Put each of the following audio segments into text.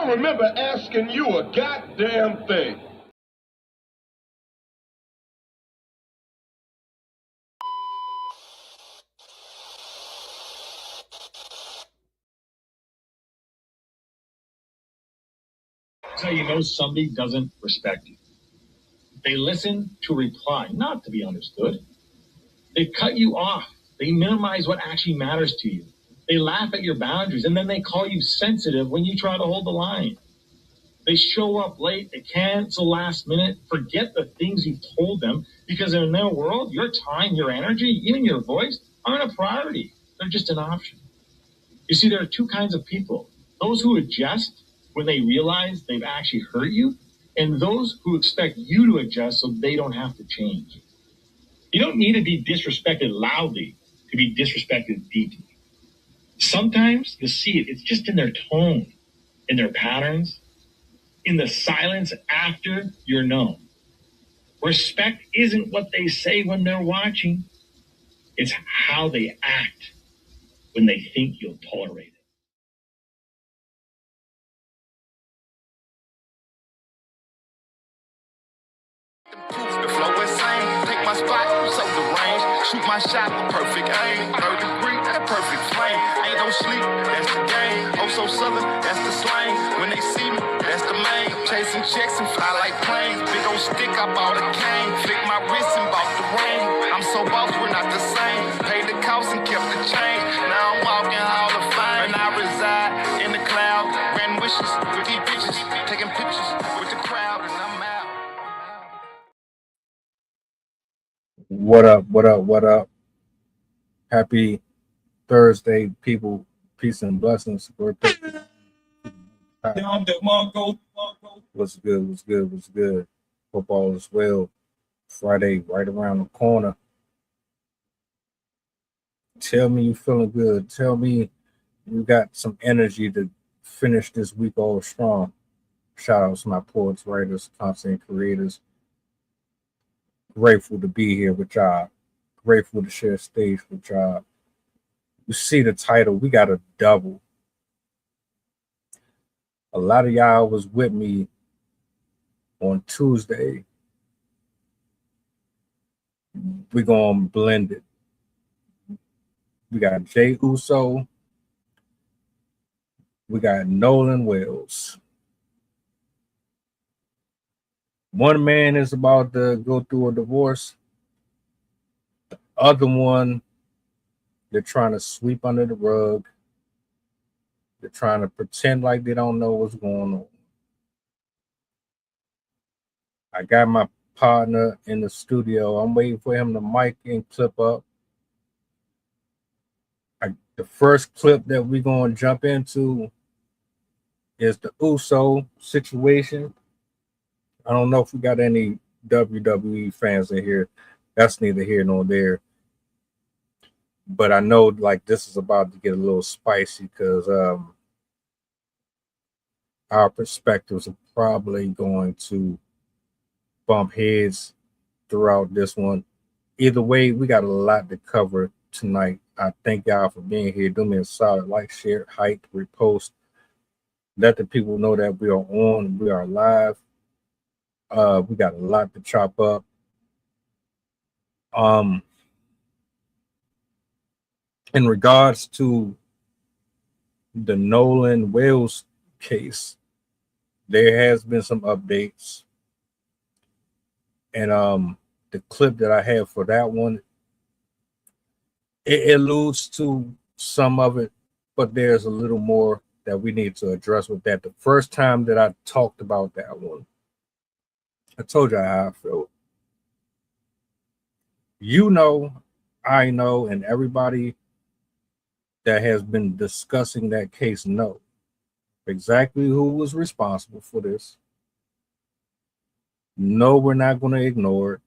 don't remember asking you a goddamn thing. That's how you know somebody doesn't respect you. They listen to reply, not to be understood. They cut you off. They minimize what actually matters to you. They laugh at your boundaries, and then they call you sensitive when you try to hold the line. They show up late, they cancel last minute, forget the things you've told them, because in their world, your time, your energy, even your voice aren't a priority. They're just an option. You see, there are two kinds of people. Those who adjust when they realize they've actually hurt you, and those who expect you to adjust so they don't have to change. You don't need to be disrespected loudly to be disrespected deeply. Sometimes you'll see it. It's just in their tone, in their patterns, in the silence after you're known. Respect isn't what they say when they're watching. It's how they act when they think you'll tolerate it. The flow insane, take my spot, so the range. Shoot my shot with perfect aim. 3rd degree, that perfect flame. Ain't no sleep, that's the game. Oh, so southern, that's the slang. When they see me, that's the main. Chasing checks and fly like planes. Big old stick, I bought a cane. Flick my wrist and bought the ring. I'm so boss, we're not the same. Paid the cost and kept the change. Now I'm walking Hall of Fame. And I reside in the cloud. Grand wishes with these bitches. Taking pictures with the crowd, and I'm out. What up? What up? What up? Happy Thursday, people. Peace and blessings. What's good? What's good? What's good? Hope all is well. Friday, right around the corner. Tell me you feeling good. Tell me you got some energy to finish this week all strong. Shout out to my poets, writers, content creators. Grateful to be here with y'all. Grateful to share stage with y'all. You see the title, we got a double. A lot of y'all was with me on Tuesday. We're going to blend it. We got Jey Uso. We got Nolan Wells. One man is about to go through a divorce. The other one, they're trying to sweep under the rug. They're trying to pretend like they don't know what's going on. I got my partner in the studio. I'm waiting for him to mic and clip up. The first clip that we're going to jump into is the Uso situation. I don't know if we got any WWE fans in here. That's neither here nor there. But I know like this is about to get a little spicy because our perspectives are probably going to bump heads throughout this one. Either way, we got a lot to cover tonight. I thank y'all for being here. Do me a solid, like, share, hype, repost. Let the people know that we are on, we are live. We got a lot to chop up. In regards to the Nolan Wells case, there has been some updates. And the clip that I have for that one, it alludes to some of it, but there's a little more that we need to address with that. The first time that I talked about that one, I told you how I felt. You know, I know, and everybody that has been discussing that case know exactly who was responsible for this. No, we're not going to ignore it.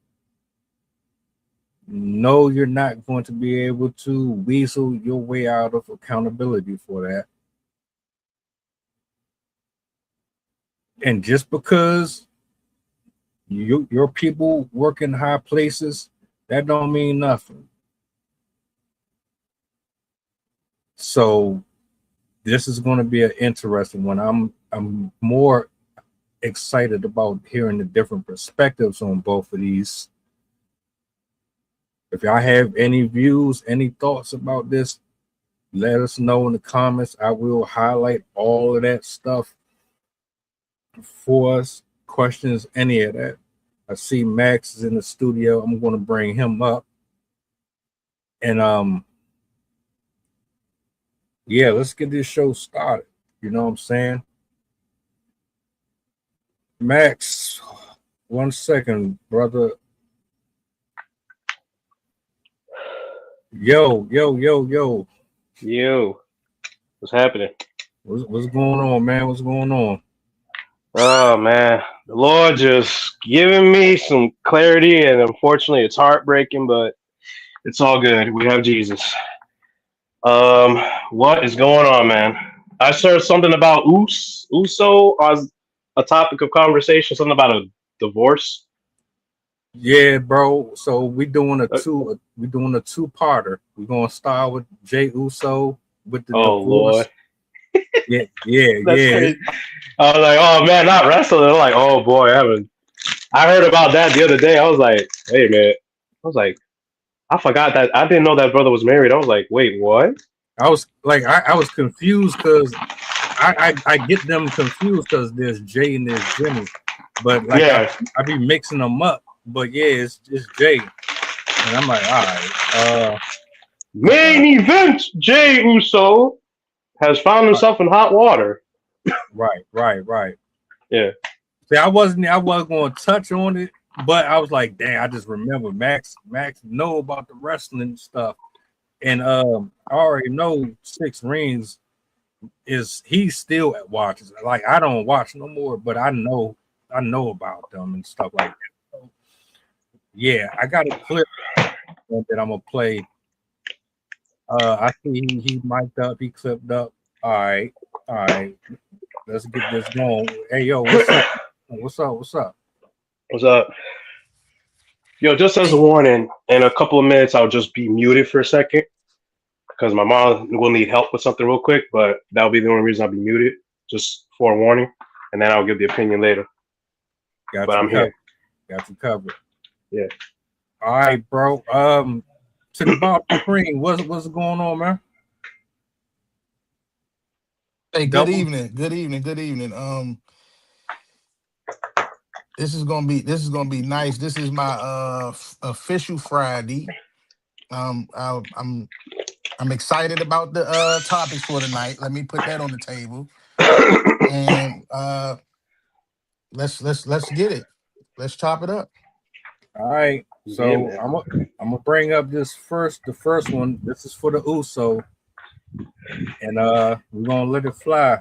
No, you're not going to be able to weasel your way out of accountability for that. And just because your people work in high places, that don't mean nothing. So this is going to be an interesting one. I'm more excited about hearing the different perspectives on both of these. If y'all have any views, any thoughts about this, let us know in the comments. I will highlight all of that stuff for us. Questions, any of that. I see Max is in the studio. I'm going to bring him up. And yeah, let's get this show started. You know what I'm saying? Max, 1 second, brother. Yo. Yo, what's happening? What's going on, man? What's going on? Oh man, the Lord just giving me some clarity, and unfortunately, it's heartbreaking, but it's all good. We have Jesus. What is going on, man? I heard something about Uso as a topic of conversation. Something about a divorce. Yeah, bro. So we doing a two-parter. We're gonna start with Jey Uso with the Oh divorce. Lord, Yeah. that's crazy. I was like, oh man, not wrestling. I'm like, oh boy, I heard about that the other day. I was like, hey man, I was like, I forgot that I didn't know that brother was married. I was like, wait, what? I was like, I was confused because I get them confused because there's Jay and there's Jimmy, but like Yeah. I be mixing them up. But yeah, it's Jay, and I'm like, all right. Main event: Jey Uso has found himself in hot water. Right. Yeah. See, I wasn't going to touch on it, but I was like, dang, I just remember Max know about the wrestling stuff, and I already know 6 Rings he's still watches. Like I don't watch no more, but I know about them and stuff like that. So, yeah, I got a clip that I'm gonna play. I see he mic'd up, he clipped up. All right. Let's get this going. Hey yo, what's up? What's up? Yo, just as a warning, in a couple of minutes, I'll just be muted for a second because my mom will need help with something real quick, but that'll be the only reason I'll be muted, just for a warning, and then I'll give the opinion later. Got but I'm covered. here. Got you covered. Yeah. All right, bro. To the bottom screen, what's going on, man? Hey, good evening. This is gonna be nice. This is my official Friday. I'm excited about the topics for tonight. Let me put that on the table, and let's get it. Let's chop it up. All right. So Yeah, I'm gonna bring up the first one. This is for the Uso, and we're gonna let it fly.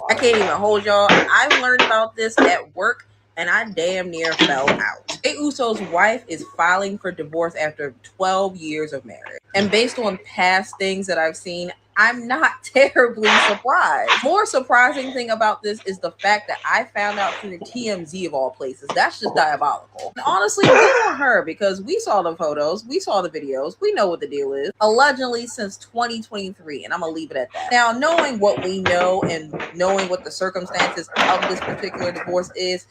I can't even hold y'all. I learned about this at work and I damn near fell out. Jey Uso's wife is filing for divorce after 12 years of marriage. And based on past things that I've seen, I'm not terribly surprised. More surprising thing about this is the fact that I found out through TMZ of all places. That's just diabolical. And honestly, good on her because we saw the photos, we saw the videos, we know what the deal is. Allegedly since 2023, and I'm gonna leave it at that. Now, knowing what we know and knowing what the circumstances of this particular divorce is,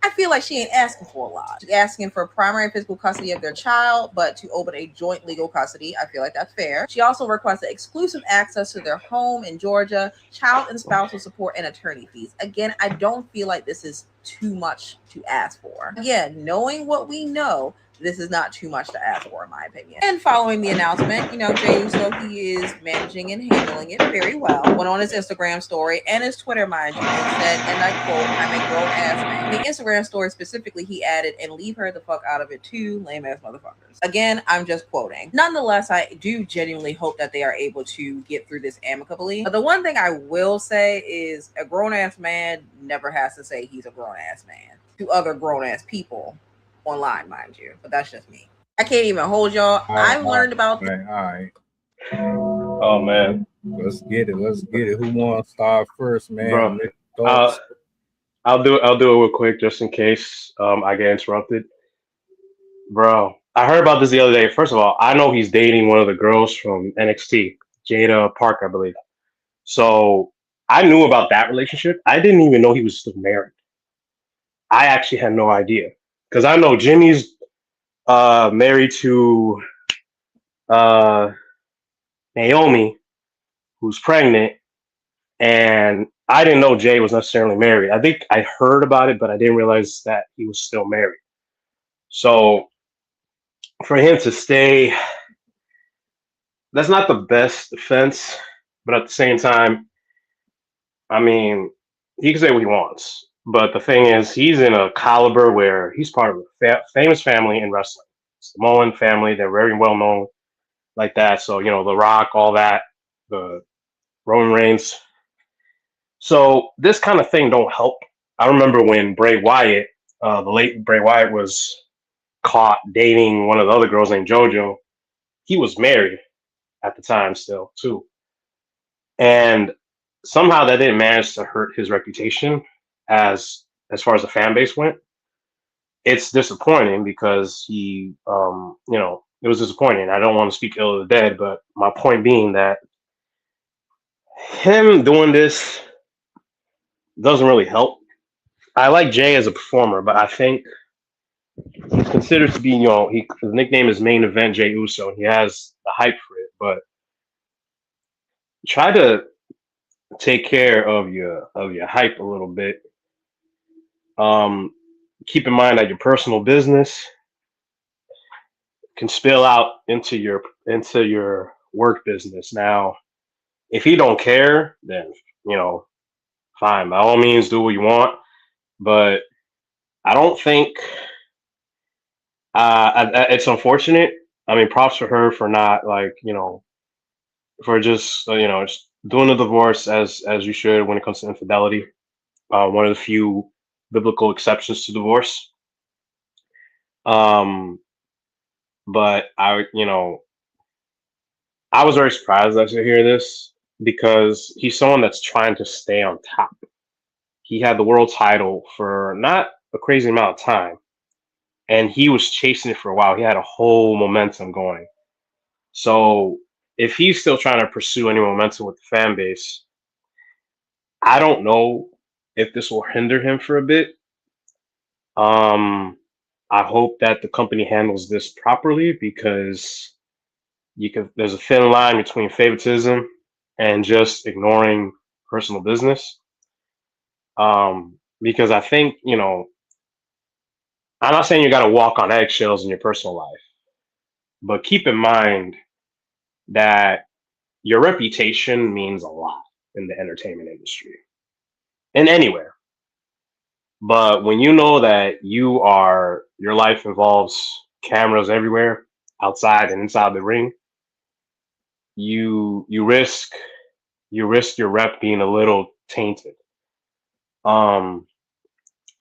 I feel like she ain't asking for a lot. She's asking for primary and physical custody of their child, but to open a joint legal custody, I feel like that's fair. She also requested exclusive access to their home in Georgia, child and spousal support, and attorney fees. Again, I don't feel like this is too much to ask for. Again, knowing what we know, this is not too much to ask for, in my opinion. And following the announcement, Jey Uso, he is managing and handling it very well. Went on his Instagram story and his Twitter, mind you, and said, and I quote, "I'm a grown-ass man." The Instagram story specifically, he added, "and leave her the fuck out of it too, lame-ass motherfuckers." Again, I'm just quoting. Nonetheless, I do genuinely hope that they are able to get through this amicably. But the one thing I will say is a grown-ass man never has to say he's a grown-ass man to other grown-ass people. Online, mind you, but that's just me. I can't even hold y'all. I've learned about. All right. Oh man, let's get it. Who wants to start first, man? Bro, I'll do it real quick just in case I get interrupted. Bro, I heard about this the other day. First of all, I know he's dating one of the girls from NXT, Jada Park, I believe. So I knew about that relationship. I didn't even know he was still married. I actually had no idea because I know Jimmy's married to uh, Naomi, who's pregnant, and I didn't know Jay was necessarily married. I think I heard about it, but I didn't realize that he was still married. So for him to stay, that's not the best defense, but at the same time, I mean, he can say what he wants. But the thing is, he's in a caliber where he's part of a famous family in wrestling. It's the Nolan family. They're very well known like that. So, The Rock, all that, the Roman Reigns. So this kind of thing don't help. I remember when Bray Wyatt, the late Bray Wyatt, was caught dating one of the other girls named JoJo. He was married at the time still, too. And somehow that didn't manage to hurt his reputation as far as the fan base went. It's disappointing because it was disappointing. I don't want to speak ill of the dead, but my point being that him doing this doesn't really help. I like Jay as a performer, but I think he's considered to be, his nickname is Main Event Jey Uso. He has the hype for it, but try to take care of your hype a little bit. Keep in mind that your personal business can spill out into your work business. Now, if you don't care, then fine. By all means, do what you want. But I don't think it's unfortunate. I mean, props for her for not for just just doing the divorce as you should when it comes to infidelity. One of the few biblical exceptions to divorce. But I was very surprised to hear this because he's someone that's trying to stay on top. He had the world title for not a crazy amount of time, and he was chasing it for a while. He had a whole momentum going. So if he's still trying to pursue any momentum with the fan base, I don't know if this will hinder him for a bit. I hope that the company handles this properly because there's a thin line between favoritism and just ignoring personal business. Because I think, I'm not saying you got to walk on eggshells in your personal life, but keep in mind that your reputation means a lot in the entertainment industry and anywhere. But when you know that your life involves cameras everywhere, outside and inside the ring, you risk your rep being a little tainted. But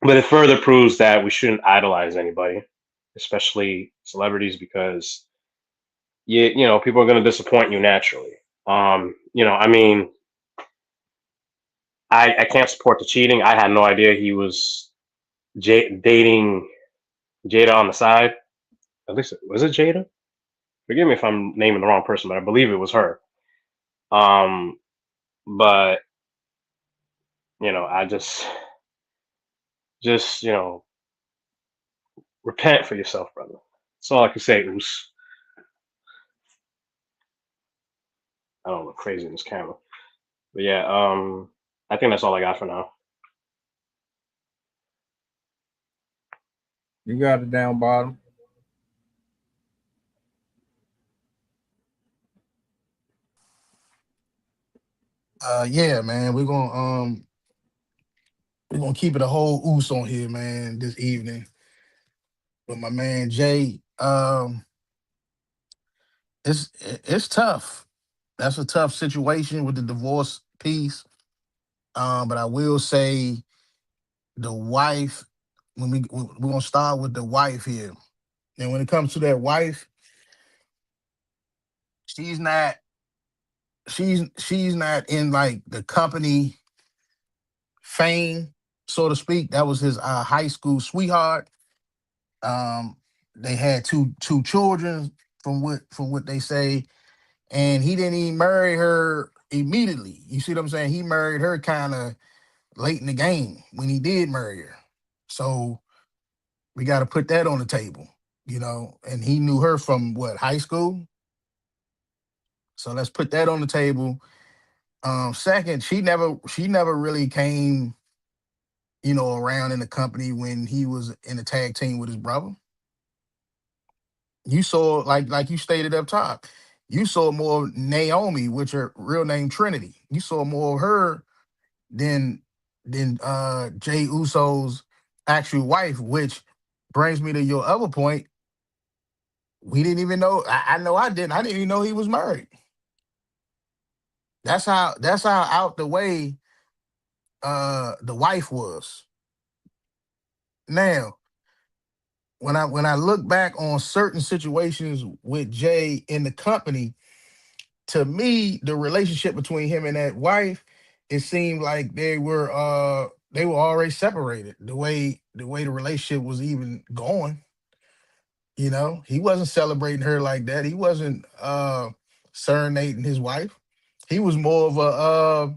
it further proves that we shouldn't idolize anybody, especially celebrities, because people are going to disappoint you naturally. I mean, I can't support the cheating. I had no idea he was dating Jada on the side. At least was it Jada? Forgive me if I'm naming the wrong person, but I believe it was her. But I just repent for yourself, brother. That's all I can say, Oos. I don't look crazy in this camera. But yeah, I think that's all I got for now. You got it down bottom. Yeah, man, we're gonna keep it a whole oos on here, man, this evening with my man Jay. It's tough. That's a tough situation with the divorce piece. But I will say the wife, we're gonna start with the wife here. And when it comes to that wife, she's not she's not in like the company fame, so to speak. That was his high school sweetheart. They had two children from what they say, and he didn't even marry her immediately. You see what I'm saying? He married her kind of late in the game when he did marry her. So we got to put that on the table, and he knew her from what, high school? So let's put that on the table. Second, she never really came, around in the company when he was in the tag team with his brother. You saw, like you stated up top, you saw more of Naomi, which her real name Trinity. You saw more of her than Jey Uso's actual wife, which brings me to your other point. We didn't even know. I know I didn't. I didn't even know he was married. That's how out the way the wife was. Now, when I look back on certain situations with Jay in the company, to me, the relationship between him and that wife, it seemed like they were already separated. The way the relationship was even going, he wasn't celebrating her like that. He wasn't serenading his wife. He was more of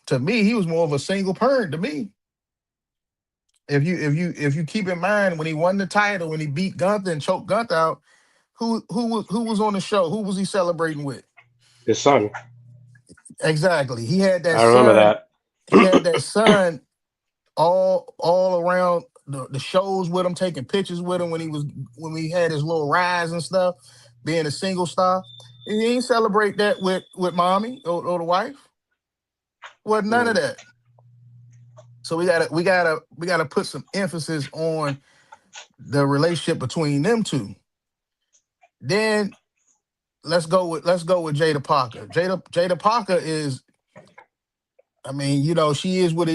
to me, he was more of a single parent to me. If you keep in mind when he won the title, when he beat Gunther and choked Gunther out, who was on the show? Who was he celebrating with? His son. Exactly. He had that I remember son. that. He had that son all around the shows with him, taking pictures with him when we had his little rise and stuff, being a single star. And he ain't celebrate that with mommy or the wife. Wasn't none of that. So we gotta put some emphasis on the relationship between them two. Then let's go with Jada Parker. Jada Parker is, I mean, she is what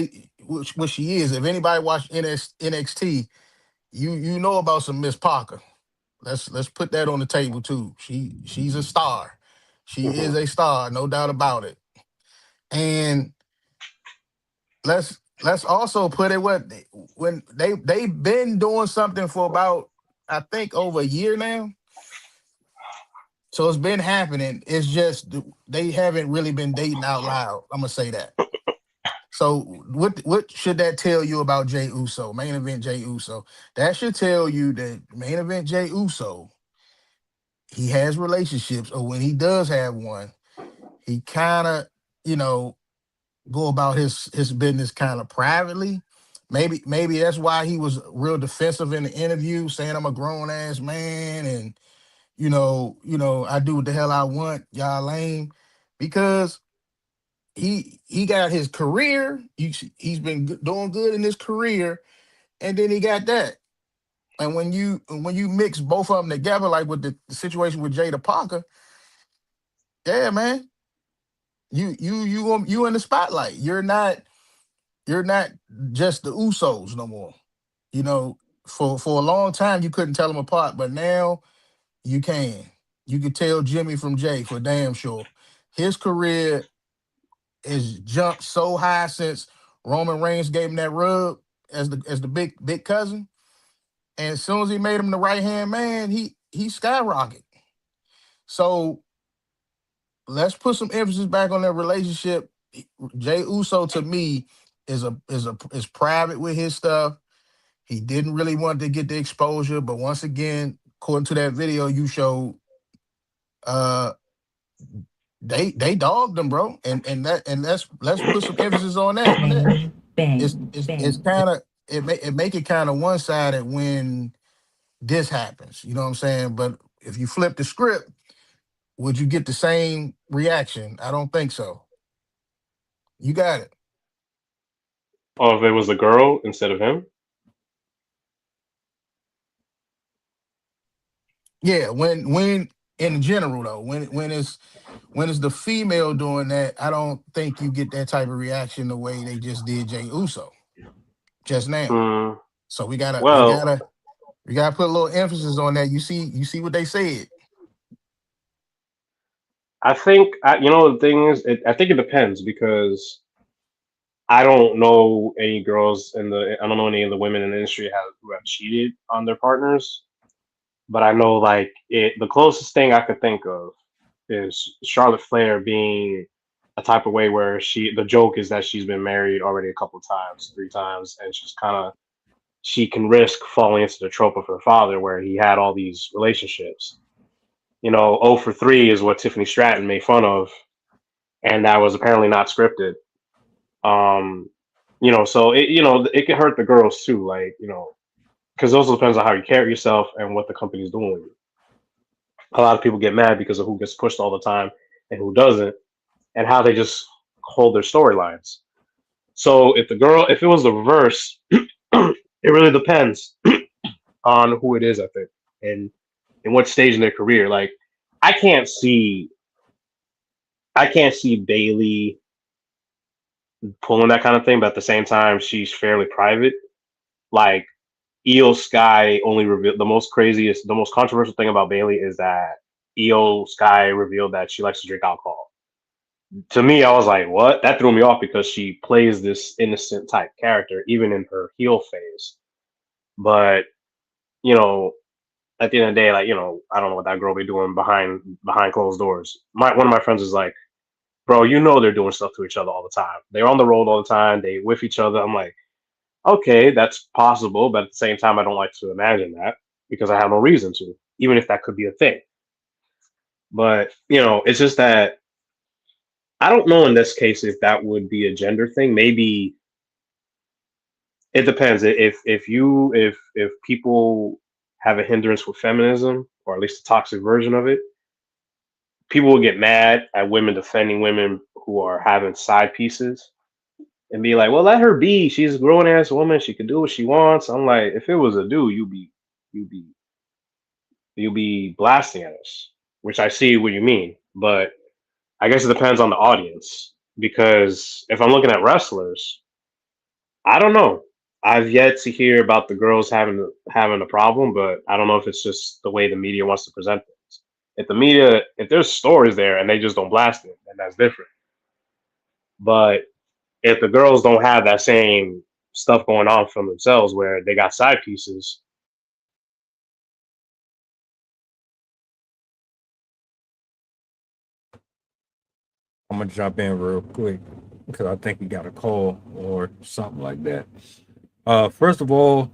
she is. If anybody watched NXT, you know about some Miss Parker. Let's put that on the table too. She's a star. She is a star, no doubt about it. And let's also put it when they've been doing something for about, I think, over a year now. So it's been happening. It's just they haven't really been dating out loud. I'm gonna say that. So what should that tell you about Jey Uso, main event Jey Uso? That should tell you that main event Jey Uso, he has relationships, or when he does have one, he kind of, go about his business kind of privately. Maybe that's why he was real defensive in the interview, saying I'm a grown ass man and I do what the hell I want, y'all lame, because he got his career. He's been doing good in his career, and then he got that. And when you mix both of them together, like with the situation with Jada Parker, yeah, man, you in the spotlight. You're not just the Usos no more. You know, for a long time you couldn't tell them apart, but now you can. You could tell Jimmy from Jay for damn sure. His career has jumped so high since Roman Reigns gave him that rub as the big cousin. And as soon as he made him the right hand man, he skyrocketed. So let's put some emphasis back on that relationship. Jay Uso to me is private with his stuff. He didn't really want to get the exposure, but once again, according to that video you showed, uh, they dogged him, bro, and let's put some emphasis on that. It's kind of it make it kind of one sided when this happens. You know what I'm saying? But if you flip the script, would you get the same reaction? I don't think so. You got it. Oh, if it was a girl instead of him? Yeah, when in general though, when it's the female doing that, I don't think you get that type of reaction the way they just did Jay Uso just now. Mm, So we gotta we well, gotta we gotta put a little emphasis on that. You see what they said. I think the thing is, I think it depends because I don't know any girls I don't know any of the women in the industry who have cheated on their partners, but I know like the closest thing I could think of is Charlotte Flair being a type of way where the joke is that she's been married already a couple of times, 3 times, and she can risk falling into the trope of her father where he had all these relationships. 0 for 3 is what Tiffany Stratton made fun of, and that was apparently not scripted. So it can hurt the girls too, like, because it also depends on how you carry yourself and what the company's doing with you. A lot of people get mad because of who gets pushed all the time and who doesn't, and how they just hold their storylines. So if it was the reverse, it really depends on who it is, I think, and in what stage in their career. Like, I can't see Bailey pulling that kind of thing, but at the same time, she's fairly private. Like, Io Sky only revealed the most controversial thing about Bailey is that Io Sky revealed that she likes to drink alcohol. To me, I was like, what? That threw me off because she plays this innocent type character, even in her heel phase. But, at the end of the day, like, I don't know what that girl be doing behind closed doors. One of my friends is like, bro, they're doing stuff to each other all the time. They're on the road all the time. They with each other. I'm like, okay, that's possible, but at the same time, I don't like to imagine that because I have no reason to, even if that could be a thing. But, it's just that I don't know in this case if that would be a gender thing. Maybe it depends. If people have a hindrance with feminism, or at least a toxic version of it, people will get mad at women defending women who are having side pieces and be like, well, let her be. She's a grown ass woman. She can do what she wants. I'm like, if it was a dude, you'd be blasting at us, which I see what you mean. But I guess it depends on the audience, because if I'm looking at wrestlers, I don't know. I've yet to hear about the girls having a problem, but I don't know if it's just the way the media wants to present things. If there's stories there and they just don't blast it, then that's different. But if the girls don't have that same stuff going on from themselves where they got side pieces. I'm gonna jump in real quick because I think we got a call or something like that. First of all,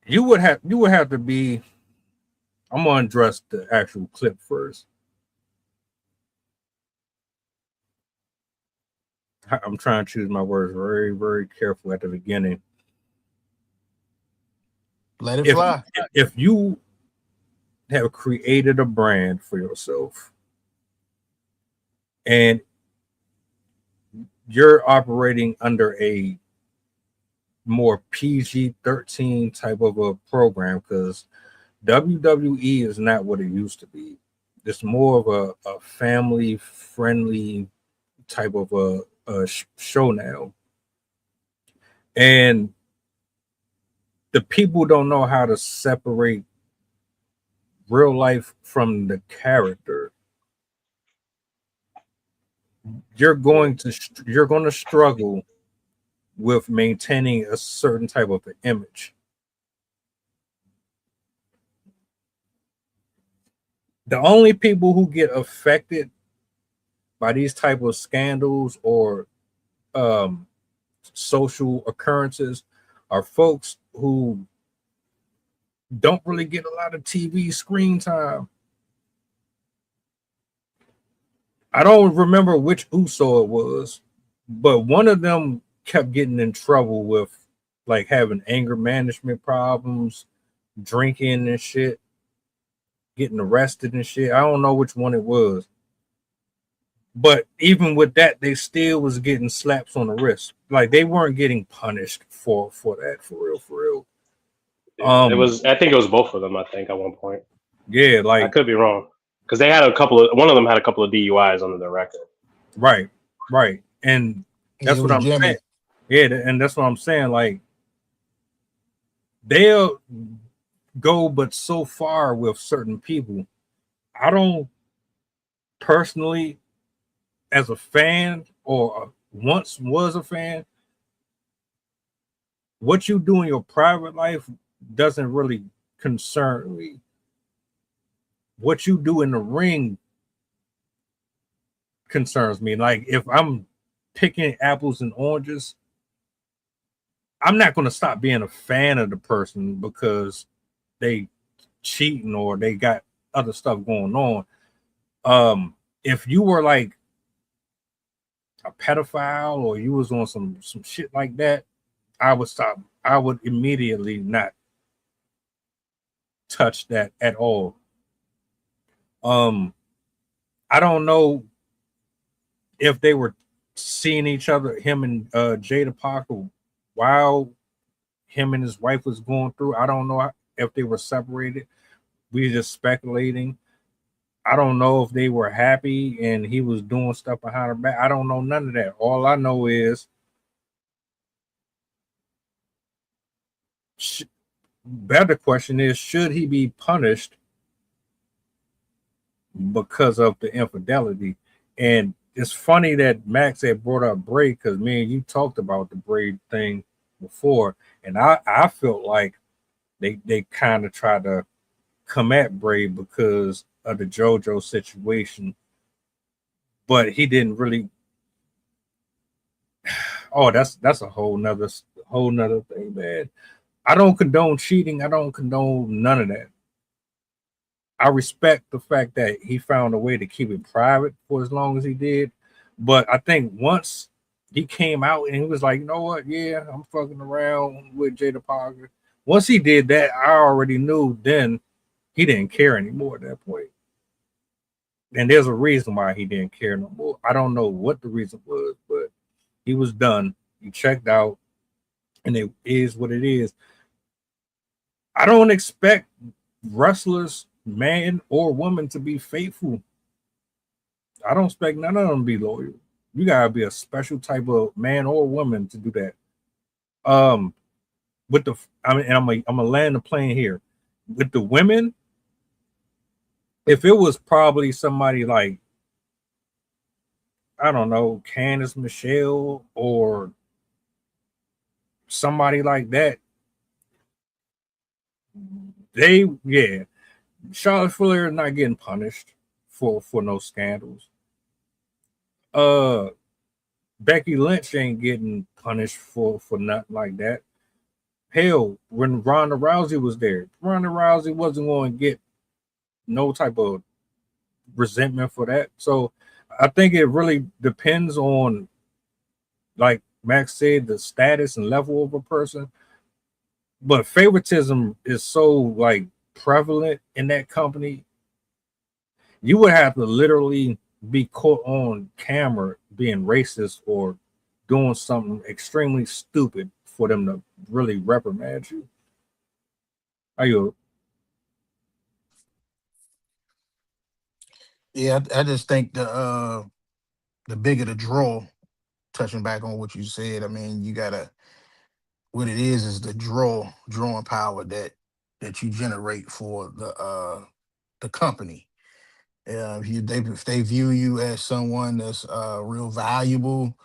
you would have to be. I'm gonna address the actual clip first. I'm trying to choose my words very, very careful at the beginning. Let it fly. If you have created a brand for yourself and you're operating under a more PG-13 type of a program, because WWE is not what it used to be. It's more of a family-friendly type of a show now. And the people don't know how to separate real life from the character. You're going to struggle with maintaining a certain type of an image. The only people who get affected by these type of scandals or social occurrences are folks who don't really get a lot of TV screen time. I don't remember which Uso it was, but one of them kept getting in trouble with like having anger management problems, drinking and shit, getting arrested and shit. I don't know which one it was. But even with that, they still was getting slaps on the wrist. Like, they weren't getting punished for that, for real. I think it was both of them, I think, at one point. Yeah, like, I could be wrong. Because one of them had a couple of DUIs under their record. Right. And that's what I'm saying. Yeah, and that's what I'm saying. Like, they'll go but so far with certain people. I don't personally, as a fan or once was a fan, what you do in your private life doesn't really concern me. what you do in the ring concerns me. Like if I'm picking apples and oranges, I'm not going to stop being a fan of the person because they cheating or they got other stuff going on. If you were like a pedophile or you was on some shit like that, I would stop. I would immediately not touch that at all. I don't know if they were seeing each other, him and Jada Parker, while him and his wife was going through. I don't know if they were separated. We just speculating. I don't know if they were happy and he was doing stuff behind her back. I don't know none of that. All I know is better question is, should he be punished because of the infidelity? And it's funny that Max had brought up Bray because me and you talked about the Bray thing before, and I felt like they kind of tried to come at Bray because of the JoJo situation, but he didn't really. Oh, that's a whole nother thing, man. I don't condone cheating. I don't condone none of that. I respect the fact that he found a way to keep it private for as long as he did. But I think once he came out and he was like, you know what? Yeah, I'm fucking around with Jada Parker. Once he did that, I already knew then he didn't care anymore at that point. And there's a reason why he didn't care no more. I don't know what the reason was, but he was done. He checked out, and it is what it is. I don't expect wrestlers, man or woman, to be faithful. I don't expect none of them to be loyal. You gotta be a special type of man or woman to do that. With the, I mean, and I'm gonna land the plane here. With the women, if it was probably somebody like, I don't know, Candice Michelle or somebody like that, Charlotte Flair is not getting punished for no scandals. Becky Lynch ain't getting punished for nothing like that. Hell, when Ronda Rousey was there, Ronda Rousey wasn't going to get no type of resentment for that. So I think it really depends on, like Max said, the status and level of a person. But favoritism is so like prevalent in that company. You would have to literally be caught on camera being racist or doing something extremely stupid for them to really reprimand you. Are you? Yeah, I just think the bigger the draw, touching back on what you said, I mean, you gotta, what it is the drawing power that you generate for the company. If they view you as someone that's real valuable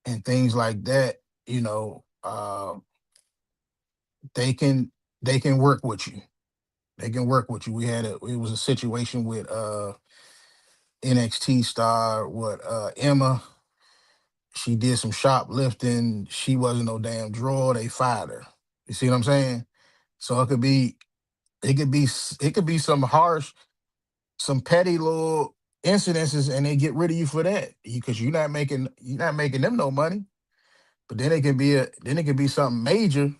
and things like that, you know, they can work with you. They can work with you. It was a situation with NXT star, Emma. She did some shoplifting. She wasn't no damn draw. They fired her. You see what I'm saying? So it could be some harsh, some petty little incidences, and they get rid of you for that because you're not making them no money. But then it can be something major,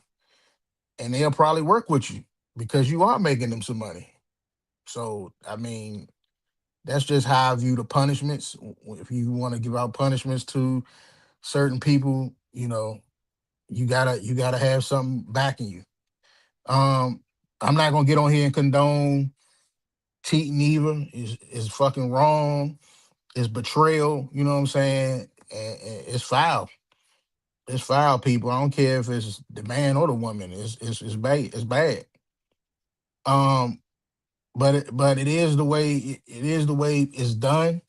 and they'll probably work with you because you are making them some money. So I mean, that's just how I view the punishments. If you want to give out punishments to certain people, you gotta have something backing you. Um, I'm not gonna get on here and condone cheating either. Is fucking wrong. It's betrayal. You know what I'm saying? And it's foul. It's foul, people. I don't care if it's the man or the woman. It's bad. It's bad. Um, but it is the way it is the way it's done.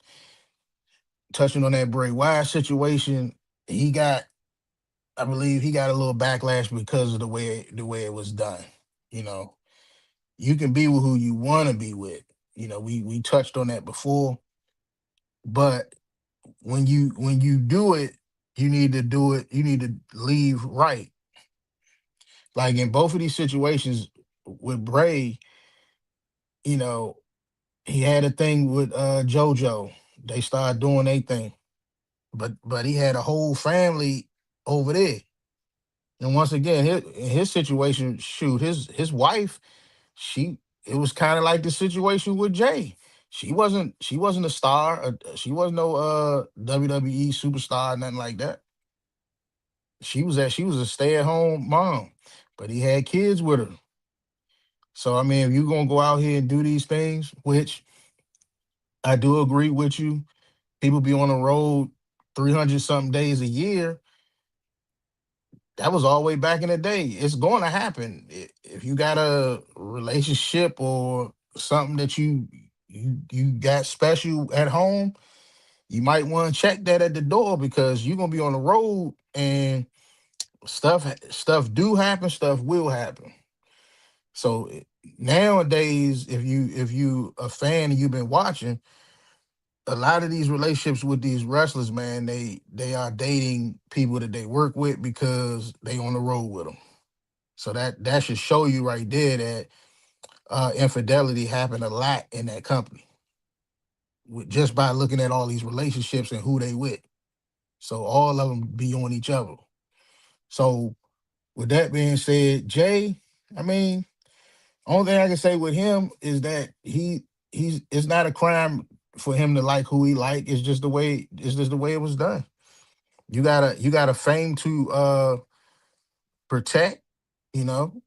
Touching on that Bray Wyatt situation, he got, I believe he got a little backlash because of the way it was done. You know, you can be with who you want to be with. You know, we touched on that before, but when you do it, you need to do it. You need to leave right. Like in both of these situations with Bray, you know, he had a thing with JoJo. They started doing their thing, but he had a whole family over there. And once again, in his situation, shoot, his wife, it was kind of like the situation with Jay. She wasn't a star. She wasn't no WWE superstar, nothing like that. She was a stay-at-home mom, but he had kids with her. So I mean, if you're gonna go out here and do these things, which I do agree with you, people be on the road 300 something days a year. That was all the way back in the day. It's going to happen. If you got a relationship or something that you got special at home, you might want to check that at the door because you're gonna be on the road and stuff do happen, stuff will happen. So nowadays, if you a fan and you've been watching, a lot of these relationships with these wrestlers, man, they are dating people that they work with because they on the road with them. So that should show you right there that infidelity happened a lot in that company just by looking at all these relationships and who they with. So all of them be on each other. So with that being said, Jay, I mean, only thing I can say with him is that he's it's not a crime for him to like who he like. It's just the way it was done. You got a fame to protect, you know.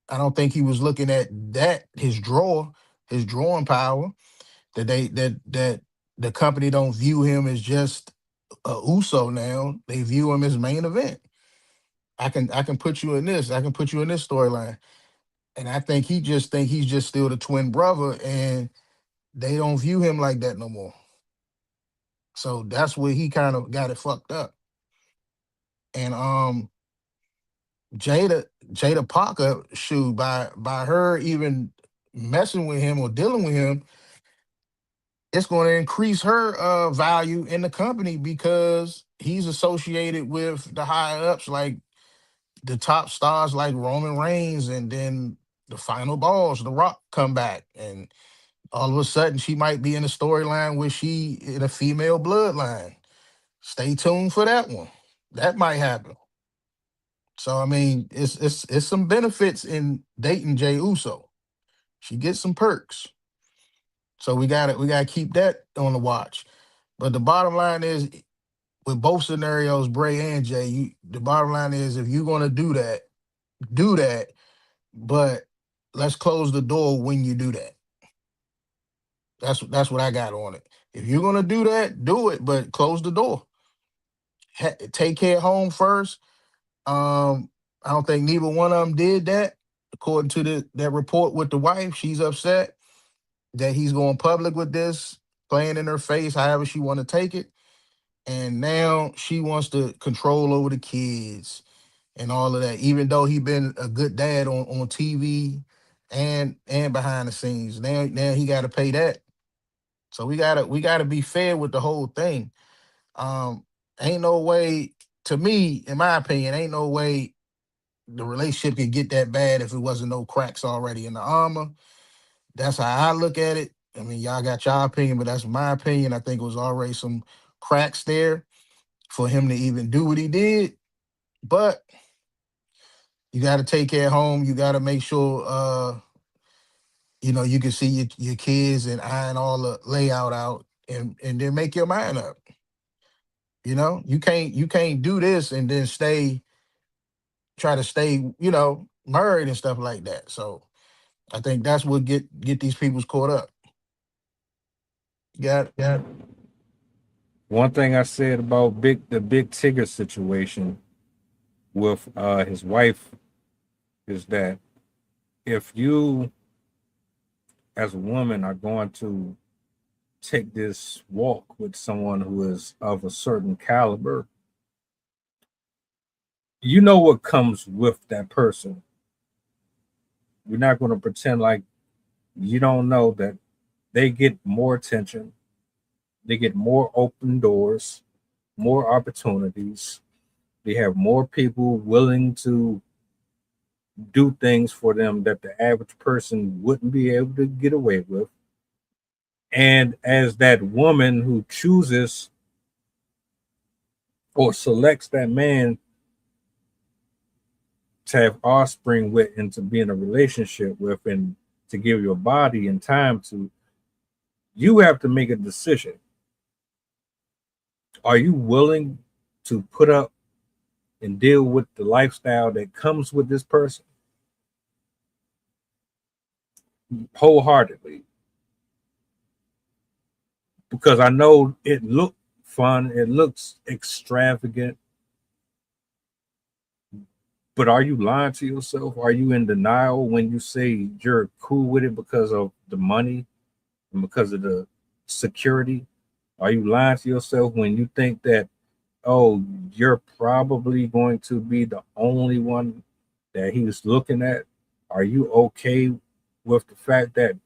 I don't think he was looking at that his drawing power, that the company don't view him as just a Uso now. They view him as main event. I can put you in this. I can put you in this storyline. And I think he's just still the twin brother, and they don't view him like that no more. So that's where he kind of got it fucked up. And Jada Parker, shoot, by her even messing with him or dealing with him, it's going to increase her value in the company because he's associated with the higher ups, like the top stars like Roman Reigns, and then the final balls, The Rock, come back, and all of a sudden she might be in a storyline where she in a female bloodline. Stay tuned for that one. That might happen. So I mean, it's some benefits in dating Jey Uso. She gets some perks. So we gotta keep that on the watch. But the bottom line is, with both scenarios, Bray and Jay, the bottom line is, if you're gonna do that, do that. But let's close the door when you do that. That's what I got on it. If you're gonna do that, do it, but close the door. Take care at home first. I don't think neither one of them did that. According to that report with the wife, she's upset that he's going public with this, playing in her face, however she want to take it. And now she wants to control over the kids and all of that, even though he been a good dad on TV and behind the scenes. Now he got to pay that. So we gotta be fair with the whole thing. Um, ain't no way, to me, in my opinion, ain't no way the relationship could get that bad if it wasn't no cracks already in the armor. That's how I look at it. I mean, y'all got your opinion, but that's my opinion. I think it was already some cracks there for him to even do what he did. But you got to take care of home. You got to make sure, you can see your kids and iron all the layout out, and then make your mind up. You can't do this and then try to stay, married and stuff like that. So I think that's what get these people's caught up. Got One thing I said about the big Tigger situation with his wife is that if you as a woman are going to take this walk with someone who is of a certain caliber, you know what comes with that person. We're not going to pretend like You don't know that they get more attention, they get more open doors, more opportunities. They have more people willing to do things for them that the average person wouldn't be able to get away with. And as that woman who chooses or selects that man to have offspring with and to be in a relationship with and to give your body and time to, you have to make a decision. Are you willing to put up and deal with the lifestyle that comes with this person wholeheartedly? Because I know it looked fun, it looks extravagant, but are you lying to yourself? Are you in denial when you say you're cool with it because of the money and because of the security? Are you lying to yourself when you think that, oh, you're probably going to be the only one that he's looking at? Are you okay with the fact that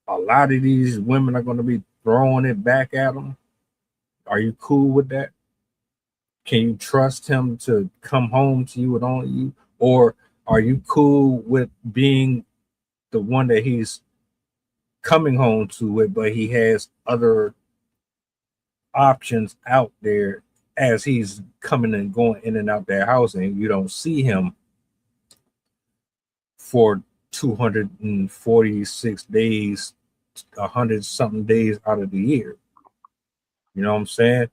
a lot of these women are going to be throwing it back at him? Are you cool with that? Can you trust him to come home to you and only you? Or are you cool with being the one that he's coming home to it, but he has other options out there as he's coming and going in and out their house, and you don't see him for 246 days, 100 something days out of the year? You know what I'm saying?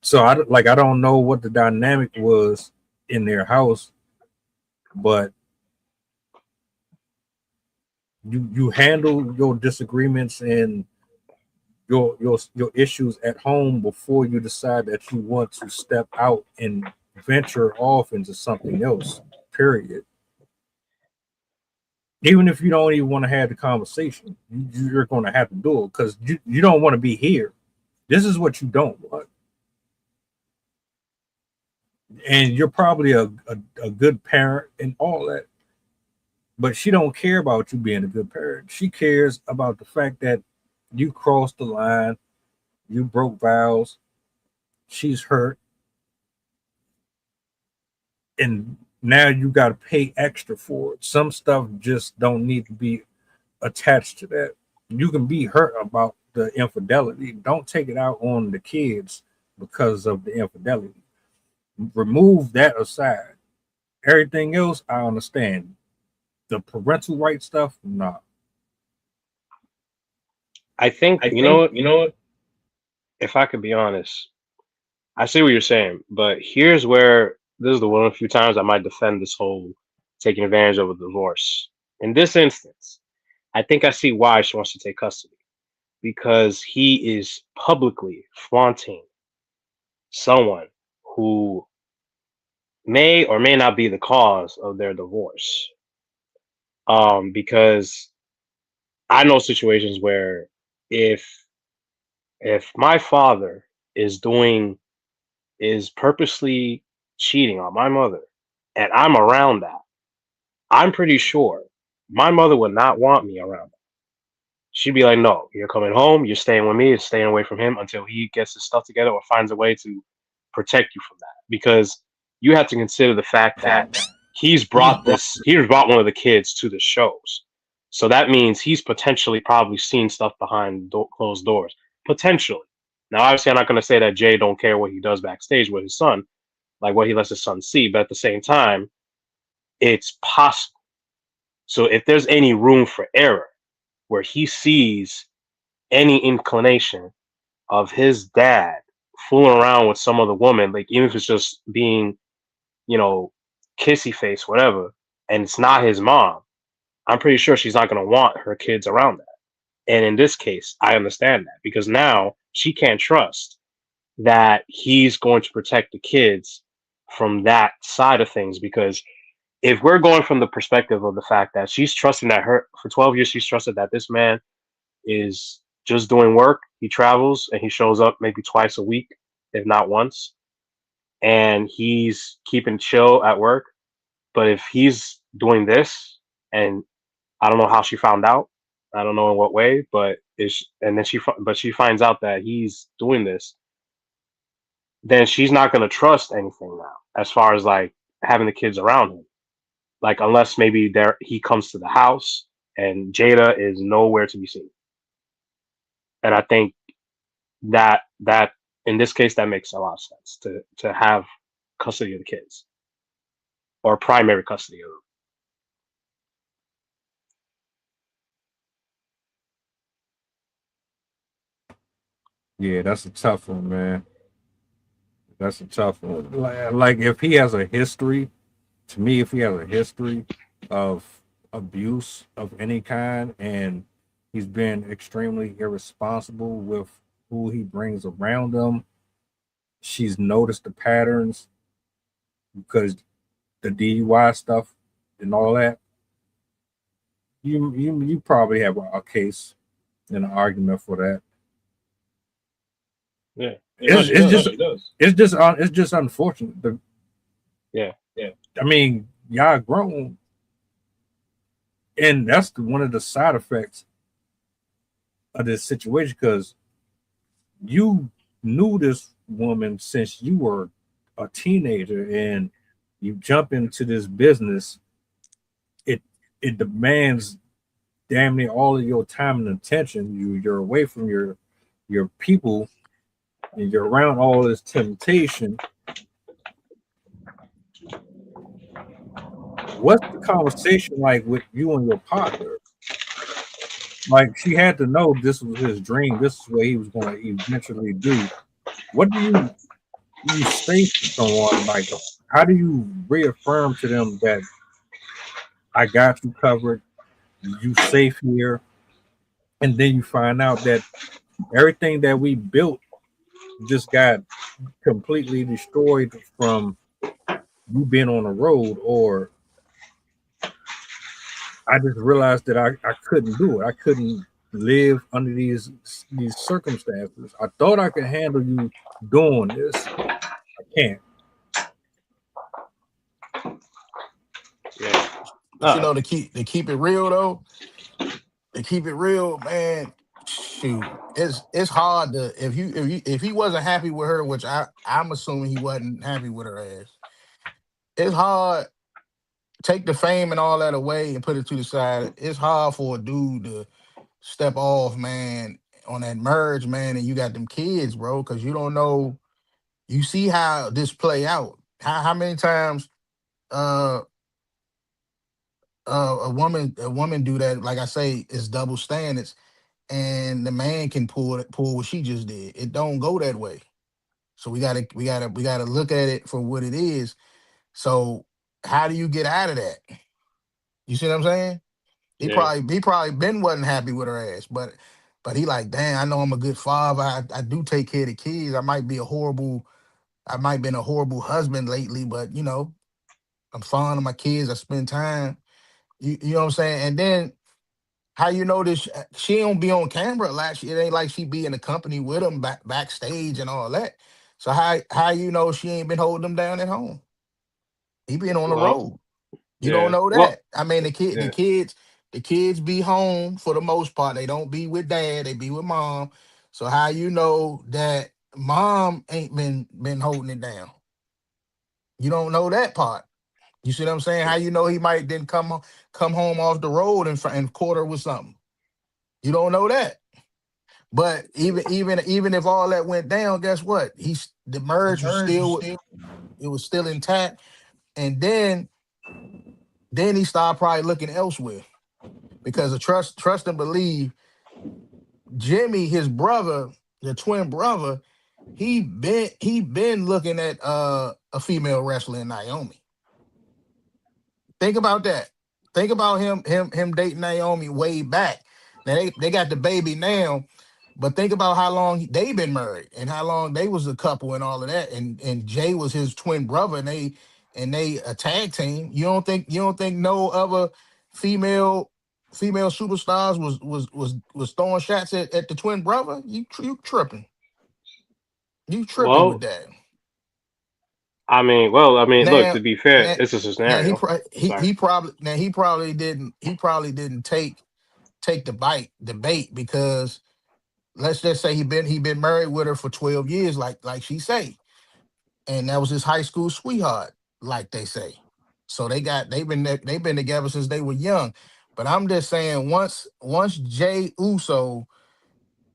So I don't know what the dynamic was in their house, but you handle your disagreements and your issues at home before you decide that you want to step out and venture off into something else. Period. Even if you don't even want to have the conversation, you're going to have to do it because you don't want to be here. This is what you don't want. And you're probably a good parent and all that, but she don't care about you being a good parent. She cares about the fact that you crossed the line, you broke vows, she's hurt, and now you got to pay extra for it. Some stuff just don't need to be attached to that. You can be hurt about the infidelity. Don't take it out on the kids because of the infidelity. Remove that aside. Everything else, I understand. The parental right stuff, nah. I think, you know what? If I could be honest, I see what you're saying, but here's where this is the one of the few times I might defend this whole taking advantage of a divorce. In this instance, I think I see why she wants to take custody because he is publicly flaunting someone who may or may not be the cause of their divorce. Because I know situations where if my father is purposely cheating on my mother and I'm around that, I'm pretty sure my mother would not want me around that. She'd be like, no, you're coming home, you're staying with me, you're staying away from him until he gets his stuff together or finds a way to protect you from that. Because you have to consider the fact that he's brought one of the kids to the shows. So that means he's potentially probably seen stuff behind closed doors. Potentially. Now, obviously, I'm not going to say that Jay don't care what he does backstage with his son, like what he lets his son see. But at the same time, it's possible. So if there's any room for error where he sees any inclination of his dad fooling around with some other woman, like even if it's just being, kissy face, whatever, and it's not his mom, I'm pretty sure she's not going to want her kids around that. And in this case, I understand that because now she can't trust that he's going to protect the kids from that side of things. Because if we're going from the perspective of the fact that she's trusting that for 12 years, she's trusted that this man is just doing work. He travels and he shows up maybe twice a week, if not once. And he's keeping chill at work. But if he's doing this, and I don't know how she found out. I don't know in what way, but she finds out that he's doing this. Then she's not gonna trust anything now, as far as like having the kids around him. Like unless maybe he comes to the house and Jada is nowhere to be seen. And I think that in this case that makes a lot of sense to have custody of the kids or primary custody of them. Yeah, that's a tough one, man. That's a tough one. Like if he has a history, to me, if he has a history of abuse of any kind and he's been extremely irresponsible with who he brings around him, she's noticed the patterns because the DUI stuff and all that. You probably have a case and an argument for that. Yeah, it's just unfortunate. Yeah. I mean, y'all grown, and that's one of the side effects of this situation because you knew this woman since you were a teenager, and you jump into this business. It demands damn near all of your time and attention. You're away from your people, and you're around all this temptation. What's the conversation like with you and your partner? Like she had to know this was his dream. This is what he was going to eventually do. What do you say to someone? Like, how do you reaffirm to them that I got you covered, you safe here, and then you find out that everything that we built just got completely destroyed from you being on the road, or I just realized that I couldn't do it. I couldn't live under these circumstances. I thought I could handle you doing this. I can't. Yeah. You know, to keep it real though, to keep it real, man. Shoot, it's hard to if he wasn't happy with her, which I'm assuming he wasn't happy with her ass. It's hard. Take the fame and all that away and put it to the side. It's hard for a dude to step off, man, on that merge, man, and you got them kids, bro, because you don't know. You see how this play out. How many times a woman do that? Like I say, it's double standards, and the man can pull what she just did. It don't go that way. So we gotta look at it for what it is. So how do you get out of that? You see what I'm saying? He probably been wasn't happy with her ass, but he like, damn, I know I'm a good father. I do take care of the kids. I might been a horrible husband lately, but I'm fond of my kids. I spend time. You know what I'm saying? And then how you know this? She don't be on camera a lot. It ain't like she be in the company with him backstage and all that. So how you know she ain't been holding them down at home? He been on the Well, road. You don't yeah. know Well, that. I mean, yeah. the kids be home for the most part. They don't be with dad. They be with mom. So how you know that mom ain't been holding it down? You don't know that part. You see what I'm saying? How you know he might then come home off the road and quarter with something? You don't know that. But even if all that went down, guess what? The merge was still intact, and then he started probably looking elsewhere because of trust and believe. Jimmy, his brother, the twin brother, he been looking at a female wrestler in Naomi. Think about that. Think about him dating Naomi way back. Now they got the baby now, but think about how long they been married and how long they was a couple and all of that. And Jay was his twin brother, and they a tag team. You don't think no other female superstars was throwing shots at the twin brother? You tripping. You tripping with well, that. I mean, well, I mean, look, Now, to be fair, now, it's just a now scenario. Sorry. he probably didn't take the bait because let's just say he been married with her for 12 years, like she say, and that was his high school sweetheart, like they say. So they've been together since they were young. But I'm just saying, once Jey Uso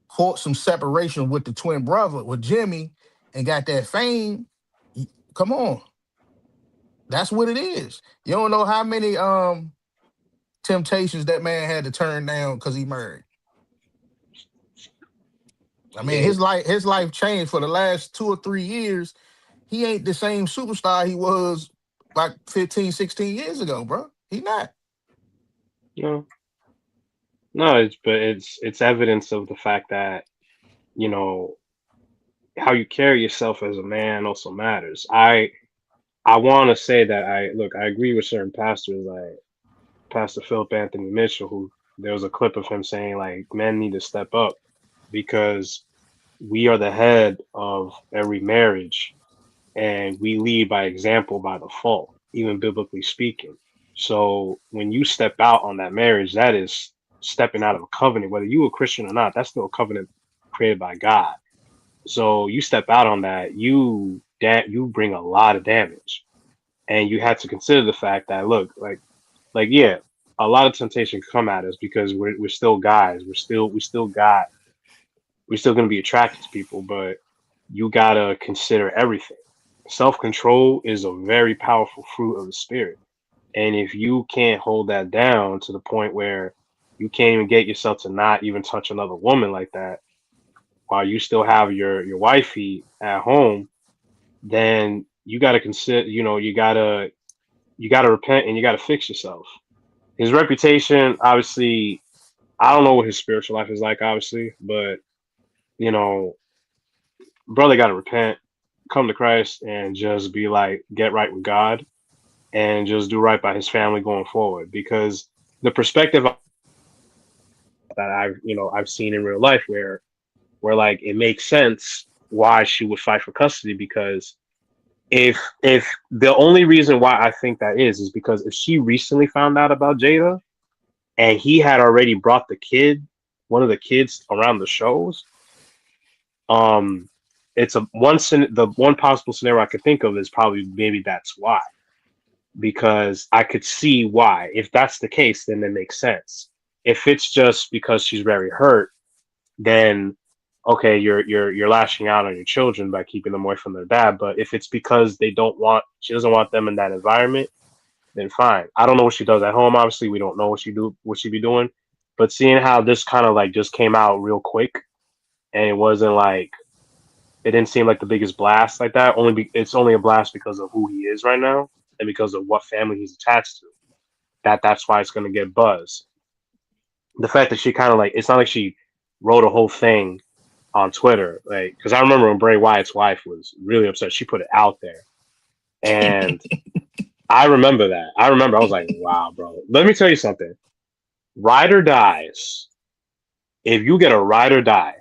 caught some separation with the twin brother with Jimmy and got that fame, come on, that's what it is. You don't know how many temptations that man had to turn down because he married. I mean, Yeah. his life changed for the last 2 or 3 years. He ain't the same superstar he was like 15, 16 years ago, bro. He not. No, no, it's evidence of the fact that, you know, how you carry yourself as a man also matters. I want to say that I agree with certain pastors like Pastor Philip Anthony Mitchell, who there was a clip of him saying like men need to step up because we are the head of every marriage and we lead by example by default, even biblically speaking. So when you step out on that marriage, that is stepping out of a covenant, whether you a Christian or not, that's still a covenant created by God. So you step out on that, you bring a lot of damage. And you have to consider the fact that look, like yeah, a lot of temptation come at us because we're still guys. We're still gonna be attracted to people, but you gotta consider everything. Self-control is a very powerful fruit of the spirit. And if you can't hold that down to the point where you can't even get yourself to not even touch another woman like that while you still have your wifey at home, then you got to consider, you got to repent and you got to fix yourself. His reputation, obviously, I don't know what his spiritual life is like, obviously, but you know, brother got to repent, come to Christ, and just be like, get right with God, and just do right by his family going forward. Because the perspective that I've seen in real life, where like it makes sense why she would fight for custody, because if the only reason why I think that is because if she recently found out about Jada and he had already brought one of the kids around the shows, um, it's the one possible scenario I could think of is probably maybe that's why, because I could see why. If that's the case, then it makes sense. If it's just because she's very hurt, then okay, you're lashing out on your children by keeping them away from their dad. But if it's because she doesn't want them in that environment, then fine. I don't know what she does at home. Obviously, we don't know what she be doing. But seeing how this kind of like just came out real quick, and it didn't seem like the biggest blast like that. It's only a blast because of who he is right now and because of what family he's attached to. That's why it's gonna get buzz. The fact that she kind of like, it's not like she wrote a whole thing on Twitter, like, because I remember when Bray Wyatt's wife was really upset, she put it out there, and I remember that. I was like, wow, bro. Let me tell you something. Ride or dies. If you get a ride or die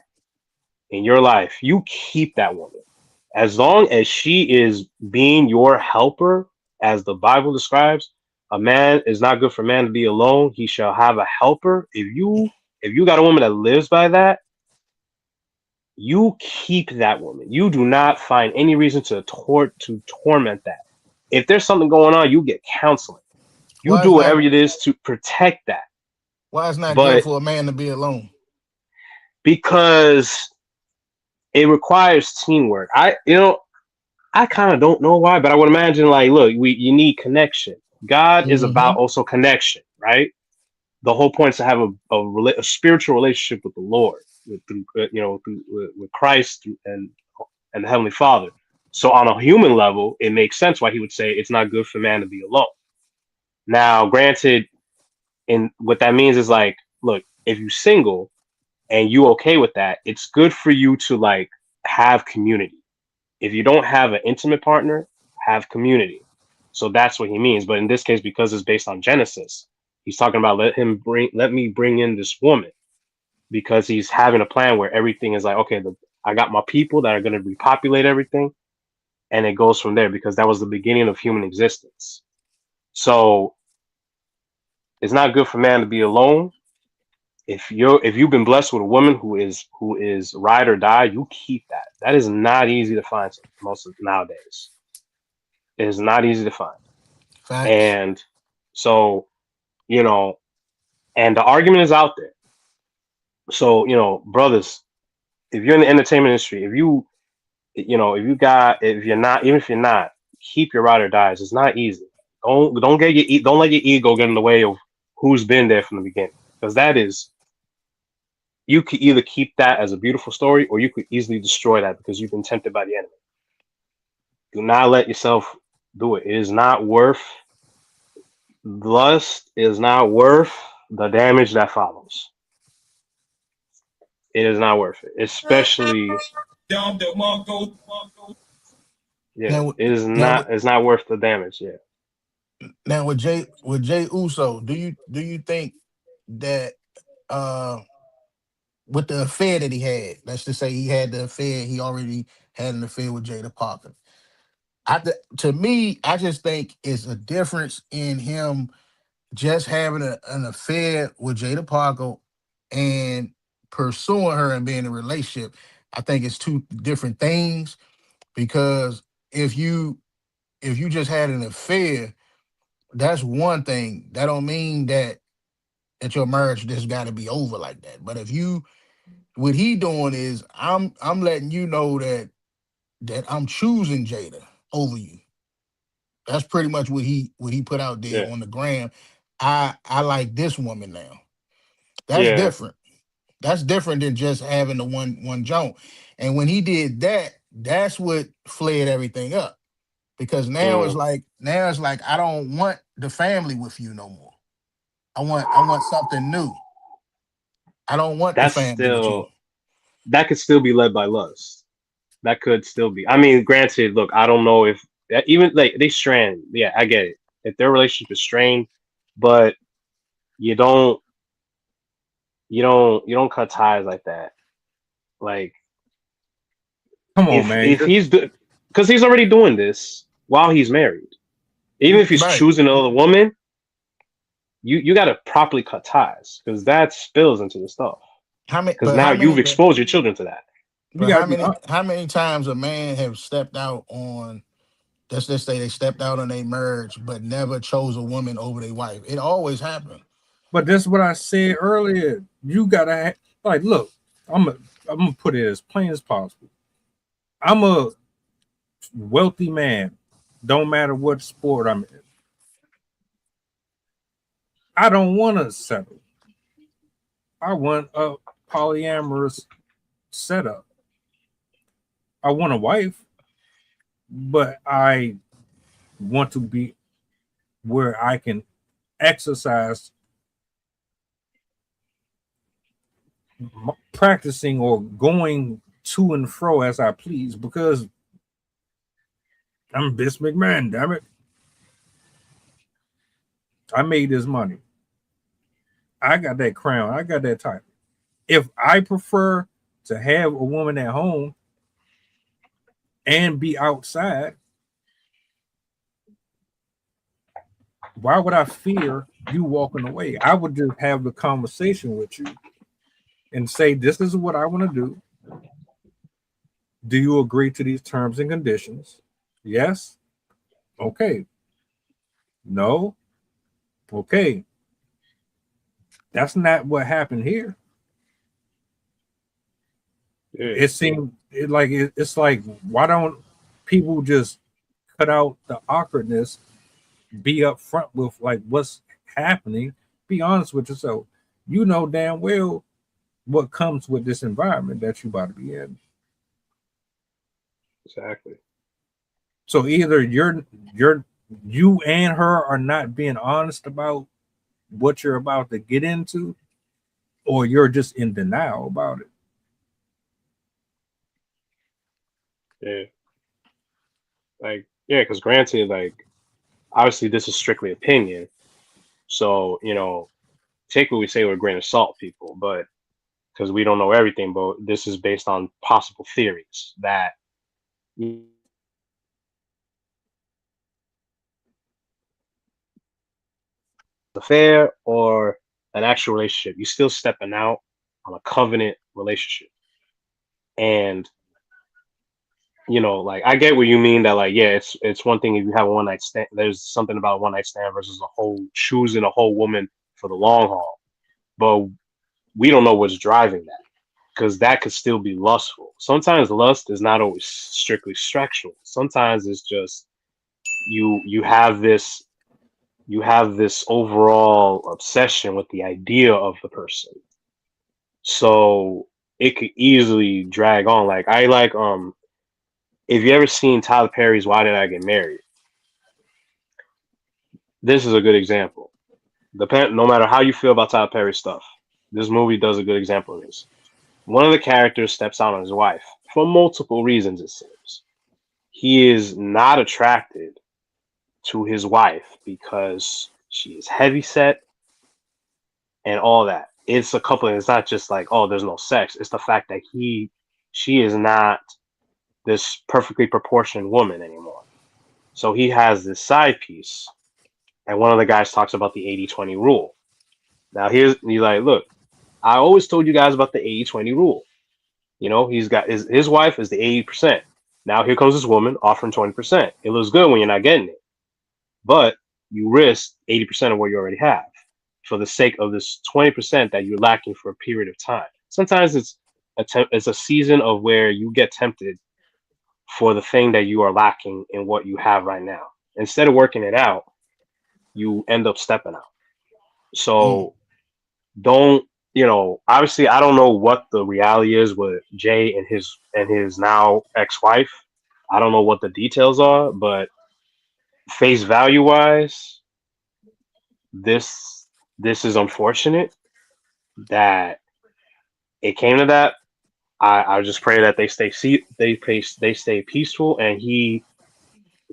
in your life, you keep that woman. As long as she is being your helper, as the Bible describes, a man is not good for man to be alone. He shall have a helper. If you got a woman that lives by that, you keep that woman. You do not find any reason to torment that. If there's something going on, you get counseling. You Why do is not whatever it is to protect that. why it's not good But for a man to be alone? because it requires teamwork. I kind of don't know why, but I would imagine like, look, you need connection. God is Mm-hmm. about also connection, right? The whole point is to have a spiritual relationship with the Lord, with Christ and the Heavenly Father. So on a human level, it makes sense why he would say it's not good for man to be alone. Now, granted, and what that means is like, look, if you're single and you okay with that, it's good for you to like have community. If you don't have an intimate partner, have community. So that's what he means. But in this case, because it's based on Genesis, he's talking about let me bring in this woman, because he's having a plan where everything is like, okay, I got my people that are going to repopulate everything. and it goes from there because that was the beginning of human existence. So it's not good for man to be alone. If you've been blessed with a woman who is ride or die, you keep that. That is not easy to find most of nowadays. It is not easy to find. Facts. And so, you know, and the argument is out there. So, brothers, if you're in the entertainment industry, if you're not, even if you're not, keep your ride or dies. It's not easy. Don't let your ego get in the way of who's been there from the beginning, because that is, you could either keep that as a beautiful story or you could easily destroy that because you've been tempted by the enemy. Do not let yourself do it. It is not worth, lust is not worth the damage that follows. It is not worth it, especially. Yeah, Now, it is now, not. It's not worth the damage. Yeah. now with Jey Uso, do you think that with the affair that he had, let's just say he had the affair, he already had an affair with Jada Parker. To me, I just think it's a difference in him just having an affair with Jada Parker and pursuing her and being in a relationship. I think it's two different things, because if you just had an affair, that's one thing. That don't mean that your marriage just got to be over like that. But if you, what he doing is, I'm letting you know that I'm choosing Jada over you. That's pretty much what he put out there Yeah. on the gram. I like this woman now. That's Yeah. different. That's different than just having the one joint. And when he did that, that's what flared everything up. Because Mm. now it's like I don't want the family with you no more. I want something new. I don't want the That's family with you. still, that could still be led by lust. That could still be. I mean, granted, look, I don't know if even like they strain. Yeah, I get it. If their relationship is strained, but you don't, you don't cut ties like that. Like Come on, if man. if he's because he's already doing this while he's married. Even if he's Right. choosing another woman, you got to properly cut ties because that spills into the stuff. How many Because now you've but exposed your children to that. You gotta be how many times a man have stepped out on, let's just say they stepped out on their marriage but never chose a woman over their wife? It always happened. but this is what I said earlier. You gotta like look. I'm gonna put it as plain as possible. I'm a wealthy man. Don't matter what sport I'm in. I don't want to settle. I want a polyamorous setup. I want a wife, but I want to be where I can exercise practicing or going to and fro as I please because I'm Vince McMahon, damn it. I made this money. I got that crown. I got that title. If I prefer to have a woman at home and be outside, why would I fear you walking away? I would just have the conversation with you and say, this is what I want to do. Do you agree to these terms and conditions? Yes. Okay. No. Okay. That's not what happened here. Yeah. It seemed it's like, why don't people just cut out the awkwardness, be upfront with like what's happening, be honest with yourself. You know damn well what comes with this environment that you about to be in. Exactly. So either you and her are not being honest about what you're about to get into, or you're just in denial about it. Yeah. Like, yeah, because granted, like, obviously this is strictly opinion. So, take what we say with a grain of salt, people, but because we don't know everything, but this is based on possible theories that affair or an actual relationship. You're still stepping out on a covenant relationship. And like I get what you mean that like, yeah, it's one thing if you have a one night stand. There's something about a one night stand versus choosing a whole woman for the long haul. But we don't know what's driving that because that could still be lustful. Sometimes lust is not always strictly sexual. Sometimes it's just you have this overall obsession with the idea of the person. So it could easily drag on. Like I like if you ever seen Tyler Perry's Why Did I Get Married? This is a good example. No matter how you feel about Tyler Perry stuff, this movie does a good example of this. One of the characters steps out on his wife for multiple reasons, it seems. He is not attracted to his wife because she is heavyset and all that. It's a couple, it's not just like, oh, there's no sex. It's the fact that she is not this perfectly proportioned woman anymore. So he has this side piece, and one of the guys talks about the 80-20 rule. Now he's like, look, I always told you guys about the 80-20 rule. He's got his wife is the 80%. Now here comes this woman offering 20%. It looks good when you're not getting it, but you risk 80% of what you already have for the sake of this 20% that you're lacking for a period of time. Sometimes it's a season of where you get tempted for the thing that you are lacking in what you have right now. Instead of working it out, you end up stepping out. So don't, obviously I don't know what the reality is with Jay and his now ex-wife. I don't know what the details are, but face value wise, this is unfortunate that it came to that. I just pray that they stay peaceful, and he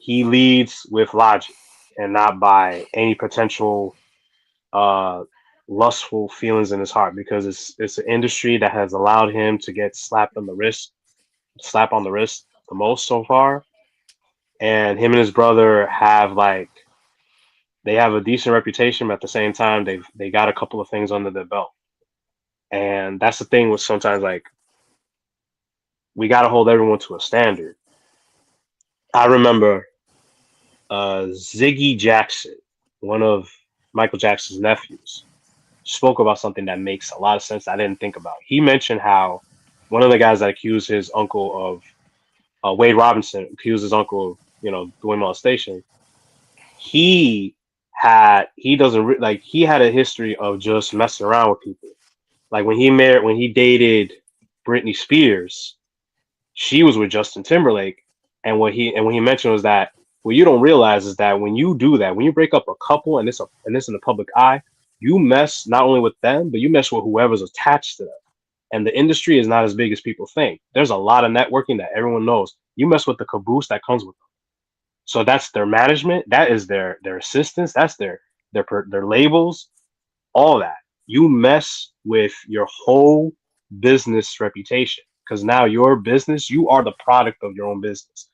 leads with logic and not by any potential lustful feelings in his heart, because it's an industry that has allowed him to get slap on the wrist the most so far. And him and his brother they have a decent reputation, but at the same time they got a couple of things under their belt. And that's the thing with sometimes, like, we got to hold everyone to a standard. I remember Ziggy Jackson, one of Michael Jackson's nephews, spoke about something that makes a lot of sense I didn't think about. He mentioned how one of the guys that accused his uncle of Wade Robinson accused his uncle of doing molestation. He had a history of just messing around with people. Like when he dated Britney Spears, she was with Justin Timberlake, and what he mentioned was that what you don't realize is that when you do that, when you break up a couple and this in the public eye, you mess not only with them, but you mess with whoever's attached to them. And the industry is not as big as people think. There's a lot of networking that everyone knows. You mess with the caboose that comes with them. So that's their management. That is their assistants. That's their labels. All that. You mess with your whole business reputation, because now your business, you are the product of your own business.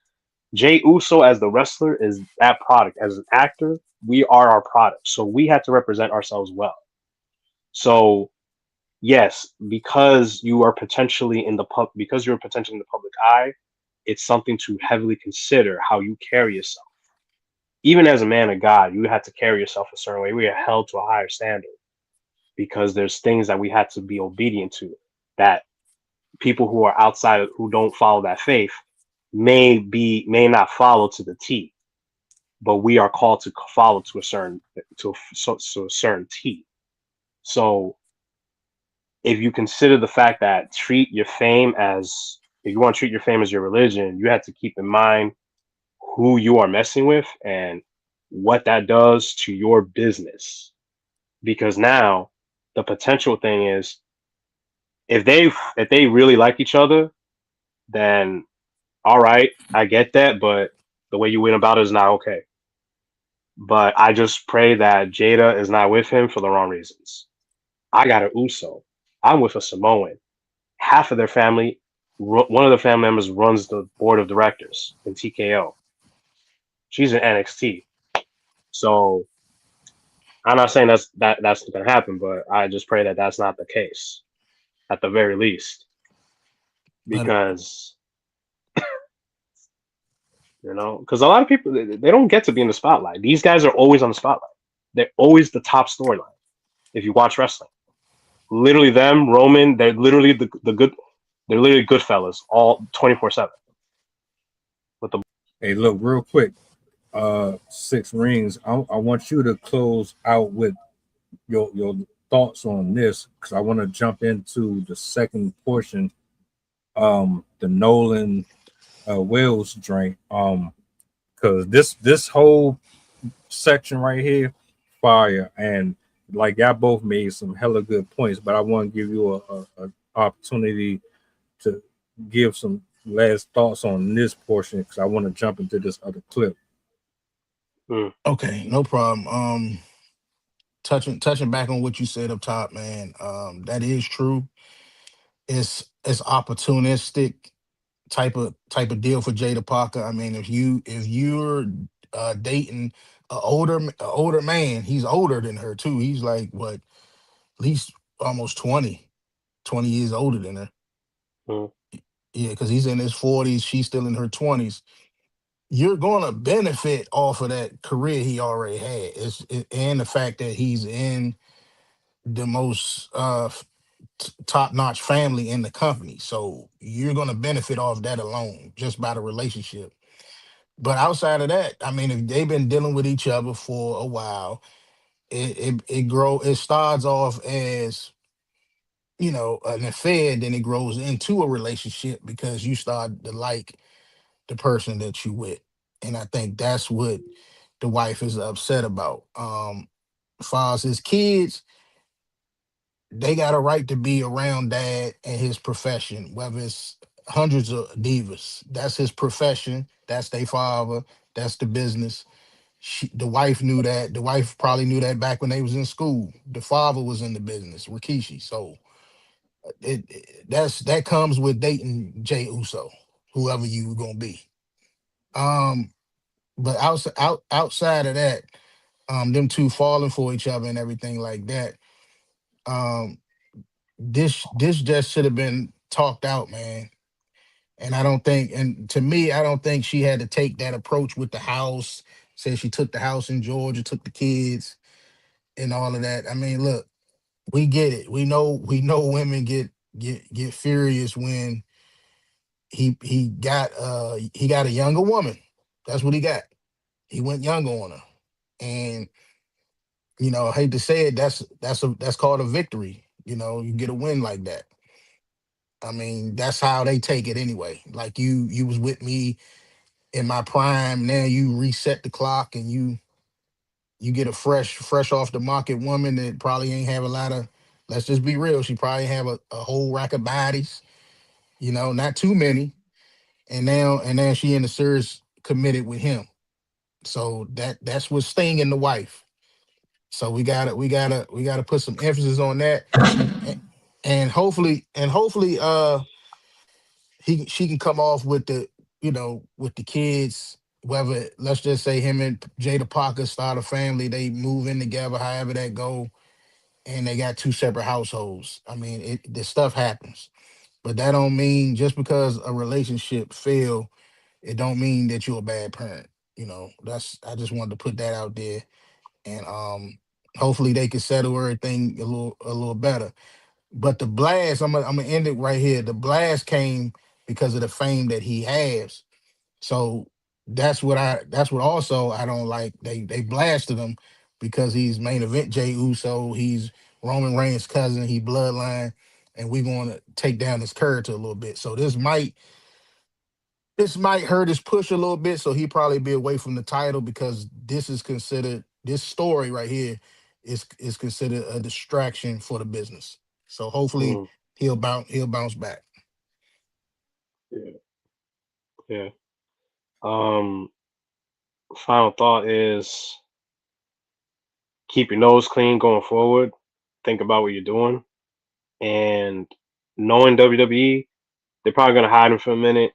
Jey Uso as the wrestler is that product. As an actor, we are our product. So we have to represent ourselves well. So yes, because you're potentially in the public eye, it's something to heavily consider how you carry yourself. Even as a man of God, you have to carry yourself a certain way. We are held to a higher standard because there's things that we have to be obedient to that people who are outside, who don't follow that faith, may not follow to the T, but we are called to follow to a certain T. So if you consider the fact that if you want to treat your fame as your religion, you have to keep in mind who you are messing with and what that does to your business. Because now the potential thing is, if they really like each other, then all right, I get that, but the way you went about it is not okay. But I just pray that Jada is not with him for the wrong reasons. I got an Uso. I'm with a Samoan. Half of their family, one of the family members runs the board of directors in TKO. She's in NXT. So I'm not saying that's going to happen, but I just pray that that's not the case at the very least, But because because a lot of people they don't get to be in the spotlight. These guys are always on the spotlight. They're always the top storyline. If you watch wrestling, literally them, Roman, they're literally the good. They're literally good fellas, all 24/7. With the Hey, look, real quick. Six Rings. I want you to close out with your thoughts on this, because I want to jump into the second portion. The Nolan Wills drink. Because this whole section right here, fire, and like y'all both made some hella good points, but I want to give you a opportunity to give some last thoughts on this portion, because I want to jump into this other clip. okay, no problem. Touching back on what you said up top, man. That is true. It's opportunistic type of deal for Jada Parker. I mean, if you're dating a older man, he's older than her too. He's like what, at least almost 20 years older than her. mm, Yeah, because he's in his 40s, she's still in her 20s. You're gonna benefit off of that career he already had. And the fact that he's in the most top-notch family in the company. So you're gonna benefit off that alone, just by the relationship. But outside of that, I mean, if they've been dealing with each other for a while, it starts off as, an affair, then it grows into a relationship because you start to like the person that you with. And I think that's what the wife is upset about. As far as his kids, they got a right to be around dad and his profession, whether it's hundreds of divas. That's his profession. That's their father. That's the business. The wife knew that. The wife probably knew that back when they was in school. The father was in the business, Rikishi. So that comes with dating Jey Uso, whoever you gonna be. Um, but outside of that, them two falling for each other and everything like that. Um, this just should have been talked out, man. And I don't think, and to me, I don't think she had to take that approach with the house. Said she took the house in Georgia, took the kids, and all of that. I mean, look, we get it. We know women get furious when he got a younger woman. That's what he got. He went younger on her, and I hate to say it, that's called a victory. You get a win like that. I mean, that's how they take it anyway. Like you was with me in my prime. Now you reset the clock and you get a fresh off the market woman that probably ain't have a lot of. Let's just be real. She probably have a whole rack of bodies. Not too many. And now she in a serious committed with him. So that's what's stinging the wife. So we gotta put some emphasis on that, and, and hopefully she can come off with the kids. Whether, let's just say, him and Jada Parker start a family, they move in together, however that go, and they got two separate households. I mean, the stuff happens, but that don't mean just because a relationship fail, it don't mean that you're a bad parent. That's I just wanted to put that out there, and hopefully they can settle everything a little better. But the blast, I'm gonna end it right here. The blast came because of the fame that he has. So that's what also I don't like. They blasted him because he's main event Jey Uso. He's Roman Reigns' cousin. He bloodline, and we're going to take down his character a little bit. So this might hurt his push a little bit. So he probably be away from the title because this story right here is considered a distraction for the business. So hopefully mm, he'll bounce back. yeah, yeah. Um, Final thought is keep your nose clean going forward. Think about what you're doing, and knowing WWE, they're probably gonna hide him for a minute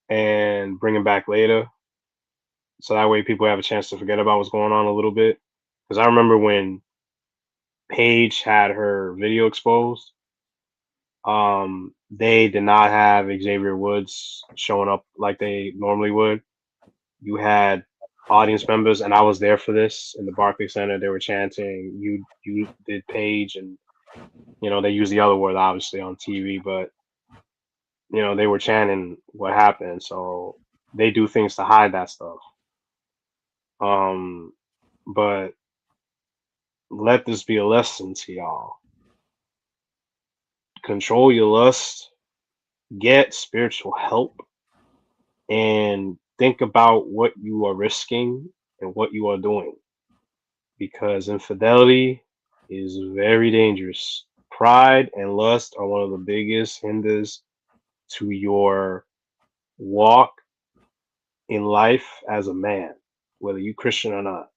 and bring him back later, so that way people have a chance to forget about what's going on a little bit. Because I remember when Paige had her video exposed, they did not have Xavier Woods showing up like they normally would. You had audience members, and I was there for this in the Barclays Center. They were chanting, "You did Paige," and they use the other word obviously on TV, but they were chanting what happened. So they do things to hide that stuff. But let this be a lesson to y'all. Control your lust, get spiritual help, and think about what you are risking and what you are doing. Because infidelity is very dangerous. Pride and lust are one of the biggest hinders to your walk in life as a man, whether you Christian or not.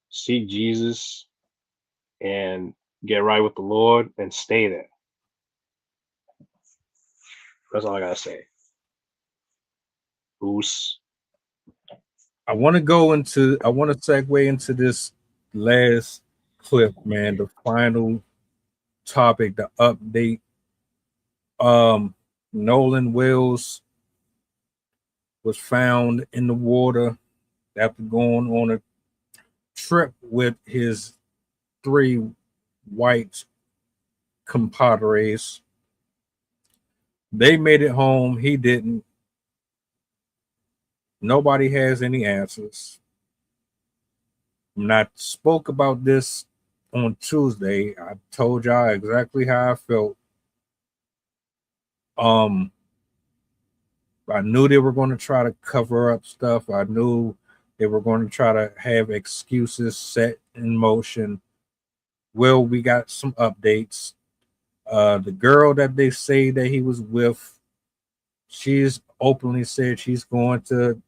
Seek Jesus and get right with the Lord and stay there. That's all I gotta say. Bruce. I want to segue into this last clip, man. The final topic, the update. Nolan Wills was found in the water after going on a trip with his 3 white compadres. They made it home. He didn't. Nobody has any answers. When I spoke about this on Tuesday, I told y'all exactly how I felt. I knew they were going to try to cover up stuff. I knew they were going to try to have excuses set in motion. Well, we got some updates. The girl that they say that he was with, she's openly said she's going to,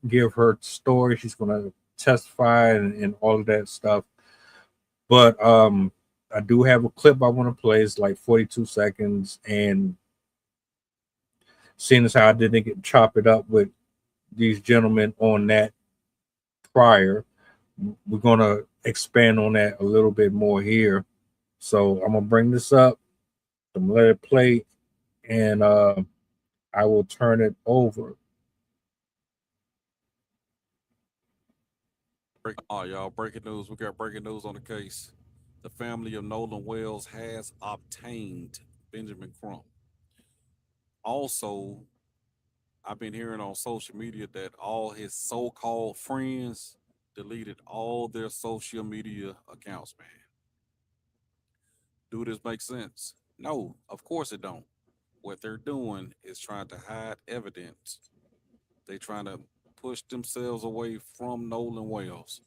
give her story. She's going to testify and all of that stuff. But I do have a clip I want to play. It's like 42 seconds. And seeing as how I didn't get chop it up with these gentlemen on that prior, we're going to expand on that a little bit more here. So I'm going to bring this up. I'm going to let it play. And I will turn it over. Y'all, breaking news. We got breaking news on the case. The family of Nolan Wells has obtained Benjamin Crump. Also, I've been hearing on social media that all his so-called friends deleted all their social media accounts, man. Do this make sense? No, of course it don't. What they're doing is trying to hide evidence. They're trying to push themselves away from Nolan Wells.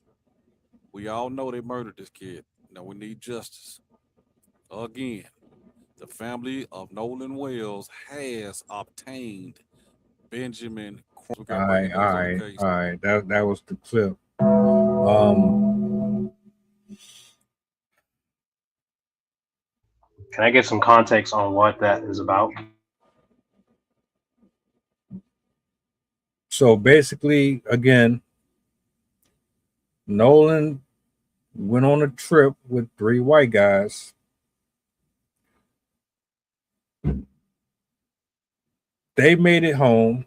We all know they murdered this kid. Now we need justice. Again, the family of Nolan Wells has obtained Benjamin Crump. All right. That was the clip. Can I get some context on what that is about? So basically, again, Nolan went on a trip with 3 white guys. They made it home.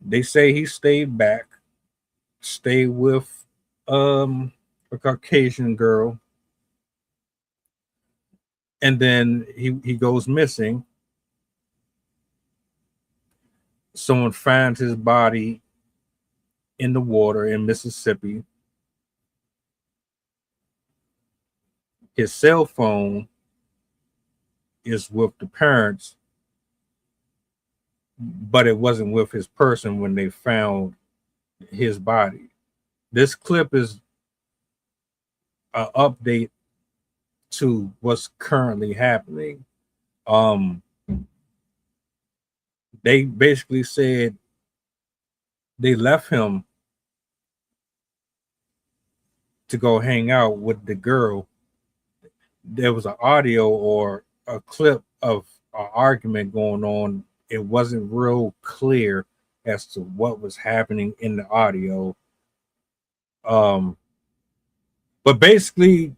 They say he stayed with a Caucasian girl. And then he goes missing. Someone finds his body in the water in Mississippi. His cell phone is with the parents, but it wasn't with his person when they found his body. This clip is an update to what's currently happening. They basically said they left him to go hang out with the girl. There was an audio or a clip of an argument going on. It wasn't real clear as to what was happening in the audio. But basically,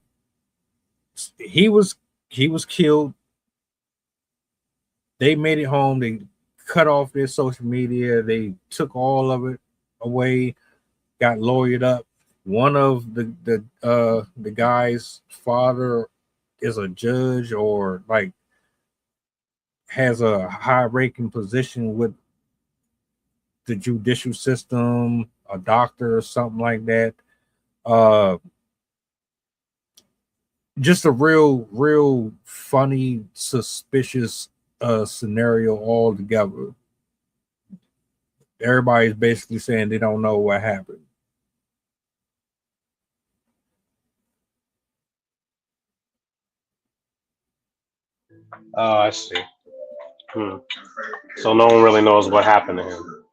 he was killed. They made it home. They cut off their social media. They took all of it away. Got lawyered up. One of the guy's father is a judge or like has a high ranking position with the judicial system, a doctor or something like that. Uh, just a real funny, suspicious scenario altogether. Everybody's basically saying they don't know what happened. Oh, I see. So no one really knows what happened to him.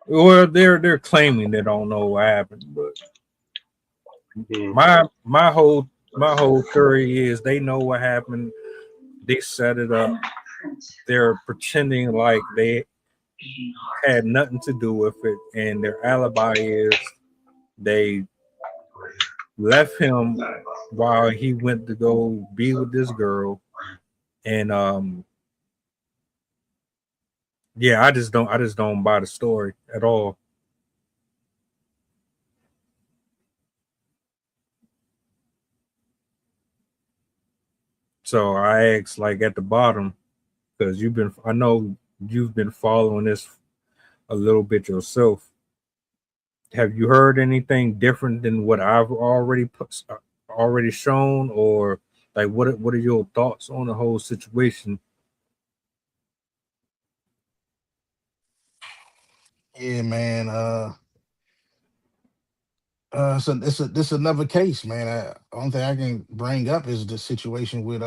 Well, they're claiming they don't know what happened, but my whole theory is they know what happened. They set it up. They're pretending like they had nothing to do with it, and their alibi is they left him while he went to go be with this girl, and yeah, I just don't buy the story at all. So I asked, like, at the bottom, because I know you've been following this a little bit yourself. Have you heard anything different than what I've already shown, or like what are your thoughts on the whole situation? Yeah, man. So this another case, man. Only thing I can bring up is the situation with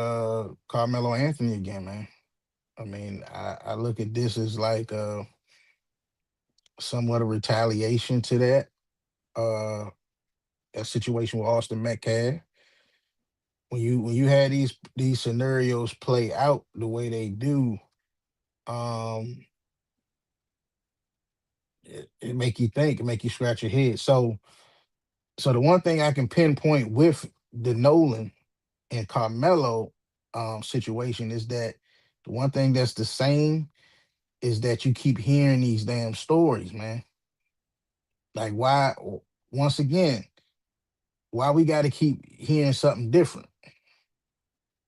Carmelo Anthony again, man. I mean, I look at this as like somewhat of retaliation to that situation with Austin Metcalf. When you had these scenarios play out the way they do, um, it make you think, it make you scratch your head. So the one thing I can pinpoint with the Nolan and Carmelo situation is that the one thing that's the same is that you keep hearing these damn stories, man. Like why once again, why we got to keep hearing something different?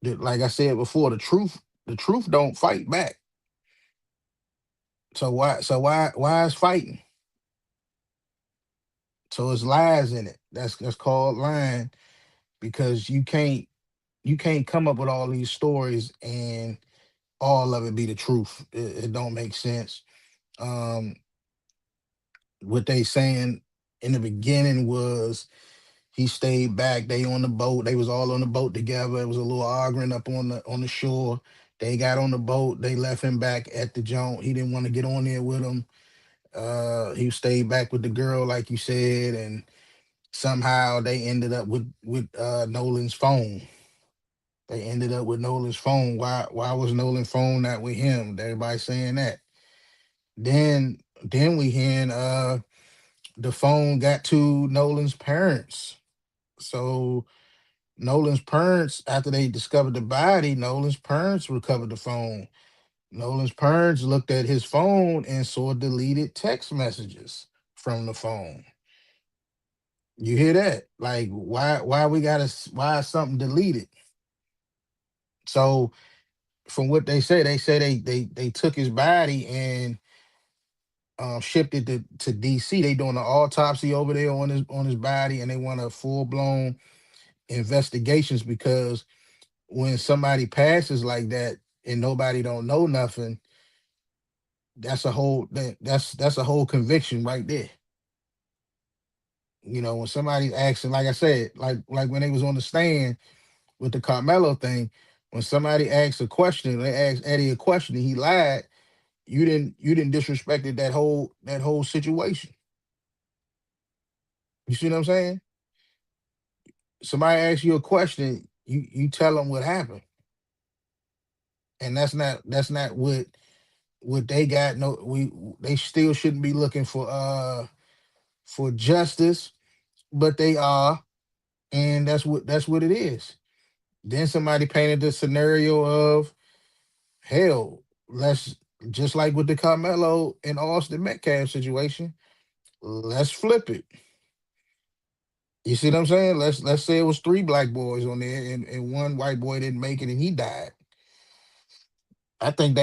Like I said before, the truth don't fight back. So why is fighting? So it's lies in it. That's called lying because you can't come up with all these stories and all of it be the truth. It don't make sense. Um, what they saying in the beginning was he stayed back. They on the boat. They was all on the boat together. It was a little arguing up on the shore. They got on the boat. They left him back at the joint. He didn't want to get on there with them. He stayed back with the girl, like you said, and somehow they ended up with Nolan's phone. They ended up with Nolan's phone. Why was Nolan's phone not with him? Everybody saying that. Then we hearing the phone got to Nolan's parents. So Nolan's parents, after they discovered the body, Nolan's parents recovered the phone. Nolan's parents looked at his phone and saw deleted text messages from the phone. You hear that? Like, why is something deleted? So from what they say they took his body and shipped it to DC. They doing an autopsy over there on his body, and they want a full blown investigations because when somebody passes like that and nobody don't know nothing, that's a whole conviction right there. When somebody's asking, like I said, like when they was on the stand with the Carmelo thing, when somebody asks a question, they asked Eddie a question, and he lied. You didn't disrespected that whole situation. You see what I'm saying? Somebody asks you a question, you tell them what happened, and that's not what they got. No, they still shouldn't be looking for justice. but they are, and that's what it is. Then somebody painted the scenario of hell. Let's just like with the Carmelo and Austin Metcalf situation. Let's flip it. You see what I'm saying? Let's say it was three black boys on there, and one white boy didn't make it, and he died. I think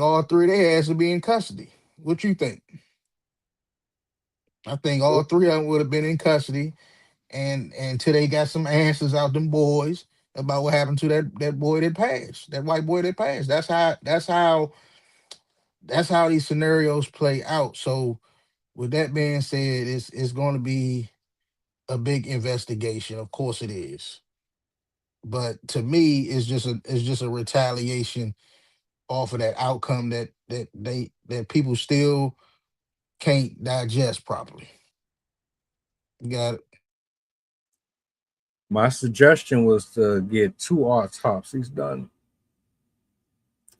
all three of their ass would be in custody. What you think? I think all three of them would have been in custody, and until they got some answers out them boys about what happened to that boy that passed, that white boy that passed. That's how these scenarios play out. So with that being said, it's going to be a big investigation. Of course it is. But to me, it's just a retaliation off of that outcome that people still can't digest properly. You got it. My suggestion was to get two autopsies done.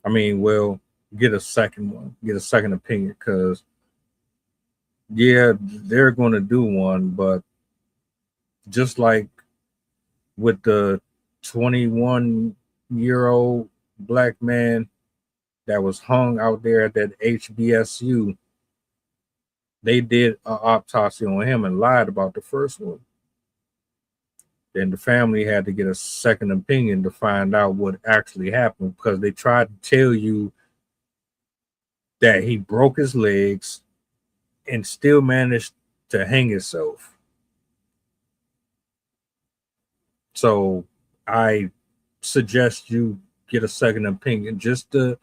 I mean, well, get a second one, get a second opinion, because yeah, they're going to do one, but just like with the 21-year-old black man that was hung out there at that HBSU, they did an autopsy on him and lied about the first one. Then the family had to get a second opinion to find out what actually happened, because they tried to tell you that he broke his legs and still managed to hang himself. So I suggest you get a second opinion just to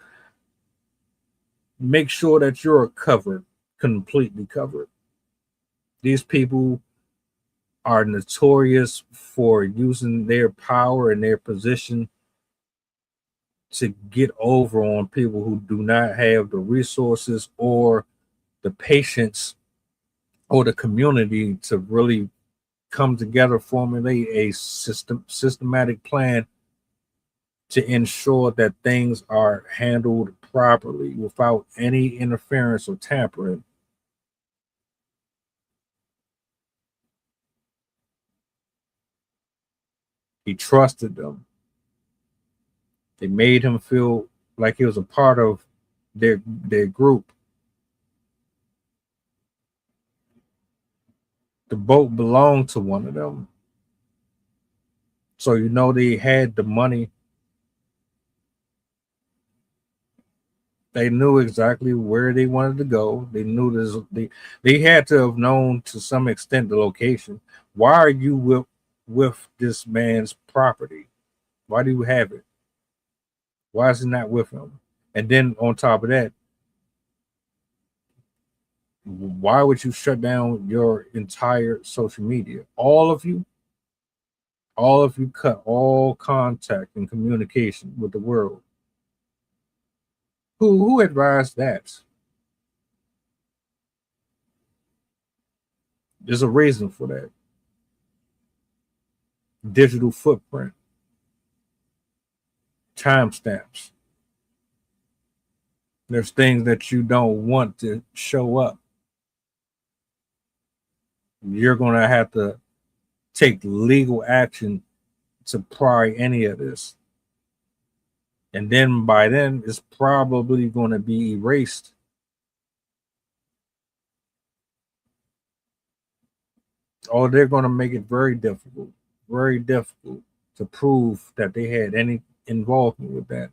make sure that you're covered, completely covered. These people are notorious for using their power and their position to get over on people who do not have the resources or the patience or the community to really come together, formulate a systematic plan to ensure that things are handled properly without any interference or tampering. He trusted them. They made him feel like he was a part of their group. The boat belonged to one of them. So they had the money. They knew exactly where they wanted to go. They knew this. They had to have known to some extent the location. Why are you with this man's property? Why do you have it? Why is it not with him? And then on top of that, why would you shut down your entire social media? All of you cut all contact and communication with the world. Who advised that? There's a reason for that. Digital footprint, timestamps. There's things that you don't want to show up. You're going to have to take legal action to pry any of this. And then by then, it's probably going to be erased. Or they're going to make it very difficult to prove that they had any involvement with that,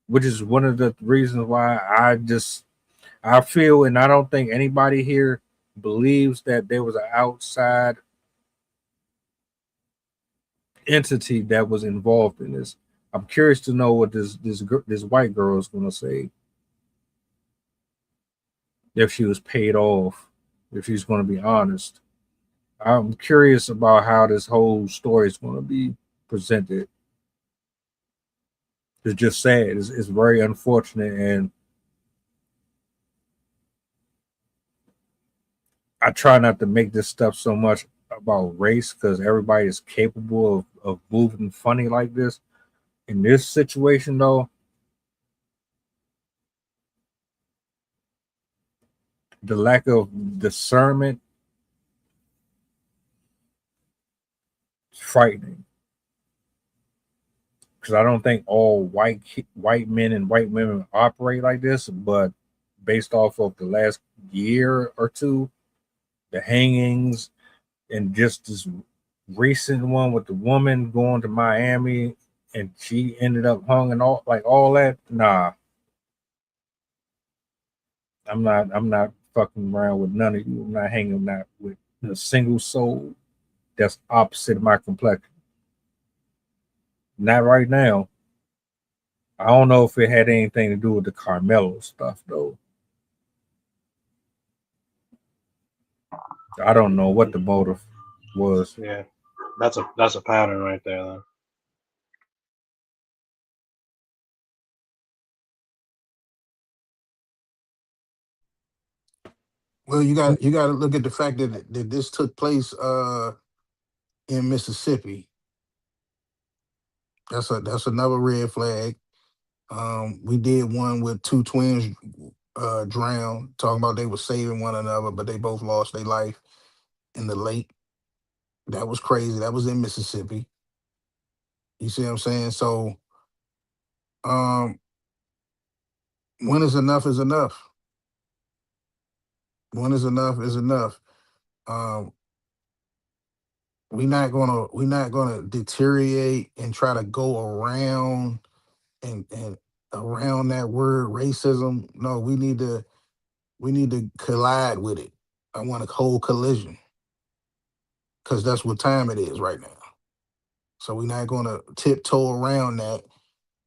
which is one of the reasons why I feel, and I don't think anybody here believes that there was an outside entity that was involved in this. I'm curious to know what this white girl is going to say, if she was paid off, if she's going to be honest. I'm curious about how this whole story is going to be presented. It's just sad. It's very unfortunate, and I try not to make this stuff so much about race, because everybody is capable of moving funny like this. In this situation, though, the lack of discernment frightening because I don't think all white men and white women operate like this, but based off of the last year or two, the hangings and just this recent one with the woman going to Miami and she ended up hung and all that. Nah, I'm not fucking around with none of you. I'm not hanging out with a single soul that's opposite of my complexion. Not right now. I don't know if it had anything to do with the Carmelo stuff though. I don't know what the motive was. Yeah, that's a pattern right there. Though. Well, you got to look at the fact that this took place in Mississippi. That's another red flag. We did one with two twins drowned, talking about they were saving one another, but they both lost their life in the lake. That was crazy. That was in Mississippi. You see what I'm saying? So, um, when is enough is enough. When is enough is enough. Um, we're not gonna deteriorate and try to go around and around that word racism. No, we need to collide with it. I want a whole collision because that's what time it is right now. So we're not gonna tiptoe around that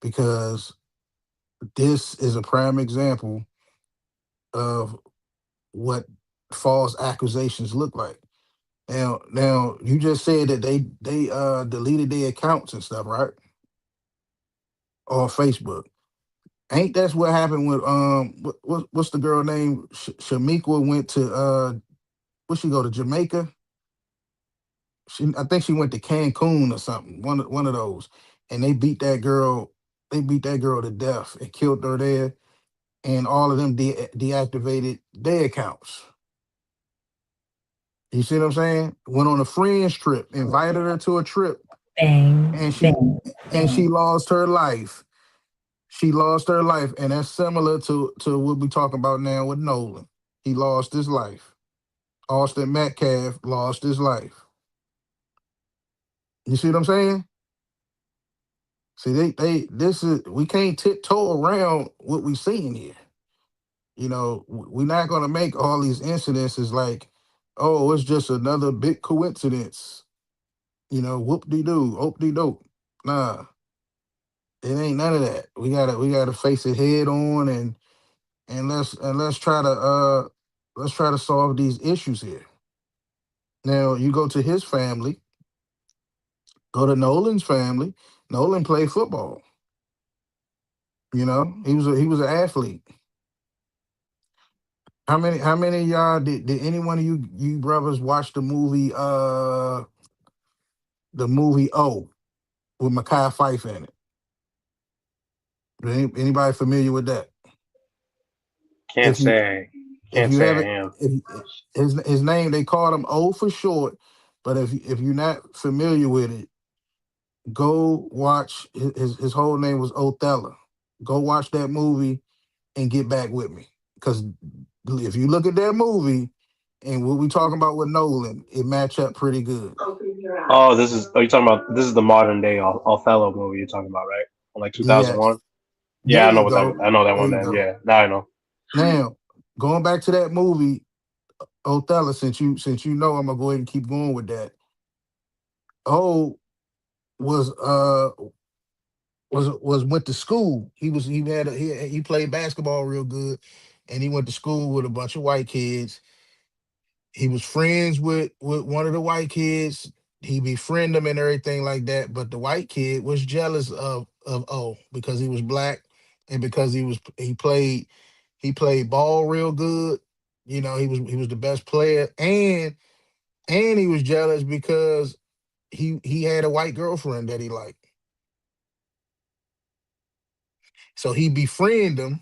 because this is a prime example of what false accusations look like. Now you just said that they deleted their accounts and stuff, right? On Facebook. Ain't that's what happened with what's the girl name? Shamika went to where she go to Jamaica? I think she went to Cancun or something. One of those, and they beat that girl. They beat that girl to death and killed her there. And all of them deactivated their accounts. You see what I'm saying? Went on a friend's trip, invited her to a trip, and she lost her life. She lost her life, and that's similar to what we talking about now with Nolan. He lost his life. Austin Metcalf lost his life. You see what I'm saying? See, this is we can't tiptoe around what we seeing here. We're not gonna make all these incidences like, oh, it's just another big coincidence. Whoop de doo, oop de dope. Nah, it ain't none of that. We gotta face it head on and let's try to solve these issues here. Now you go to his family, go to Nolan's family. Nolan played football. He was an athlete. How many of y'all did any one of you brothers watch the movie O with Mekhi Phife in it? Anybody familiar with that? Can't If you say if can't you say I haven't, am. if his name they called him O for short, but if you're not familiar with it, go watch his whole name was Othello. Go watch that movie and get back with me. Because if you look at that movie and what we talking about with Nolan, it match up pretty good. Oh, are you talking about? This is the modern day Othello movie you're talking about, right? From like Yes. 2001. Yeah, There I know you what that. go. I know that There one. you Then go. yeah, now I know. Now, going back to that movie, Othello, since you know I'm gonna go ahead and keep going with that. O was went to school. He played basketball real good, and he went to school with a bunch of white kids. He was friends with one of the white kids. He befriended them and everything like that. But the white kid was jealous of O because he was black and because he played ball real good. He was the best player, and he was jealous because he had a white girlfriend that he liked. So he befriended him.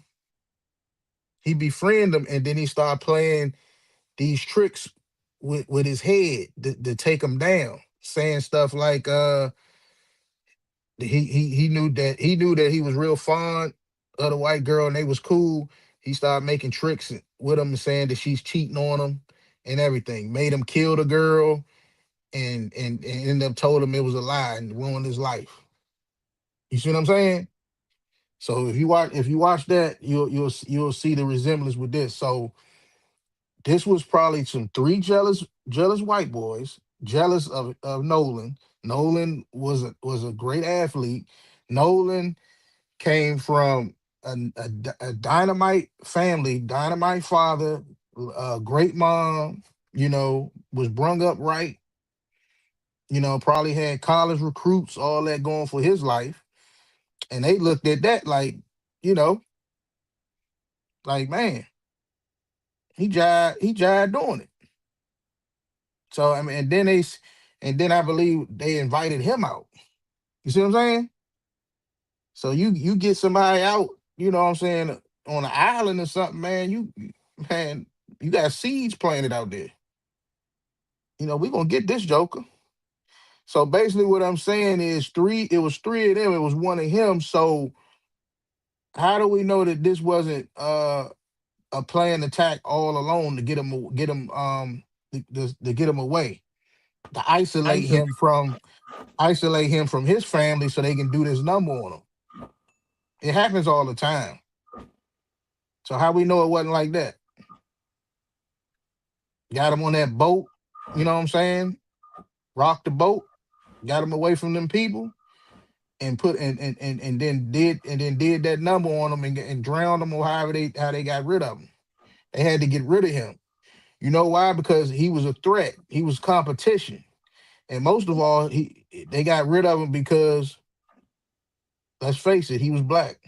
And then he started playing these tricks with his head to take him down. saying stuff like he knew that he was real fond of the white girl and they was cool. He started making tricks with him and saying that she's cheating on him and everything. Made him kill the girl and ended up told him it was a lie and ruined his life. You see what I'm saying? So if you watch that, you'll see the resemblance with this. So this was probably some three jealous white boys jealous of Nolan. Nolan was a great athlete. Nolan came from a dynamite family, dynamite father, a great mom. Was brung up right. Probably had college recruits, all that going for his life, and they looked at that like, you know, like man, he jied doing it. So I mean, and then I believe they invited him out. You see what I'm saying? So you get somebody out, you know what I'm saying, on an island or something, man. Man, you got seeds planted out there. We gonna get this Joker. So basically, what I'm saying is it was three of them. It was one of him. So how do we know that this wasn't a planned attack all alone to get him away, to isolate him from his family so they can do this number on him? It happens all the time. So how we know it wasn't like that? Got him on that boat, you know what I'm saying? Rocked the boat, got him away from them people, and put and then did that number on him and drowned him, or how they got rid of him. They had to get rid of him. You know why? Because he was a threat. He was competition. And most of all, they got rid of him because, let's face it, he was black.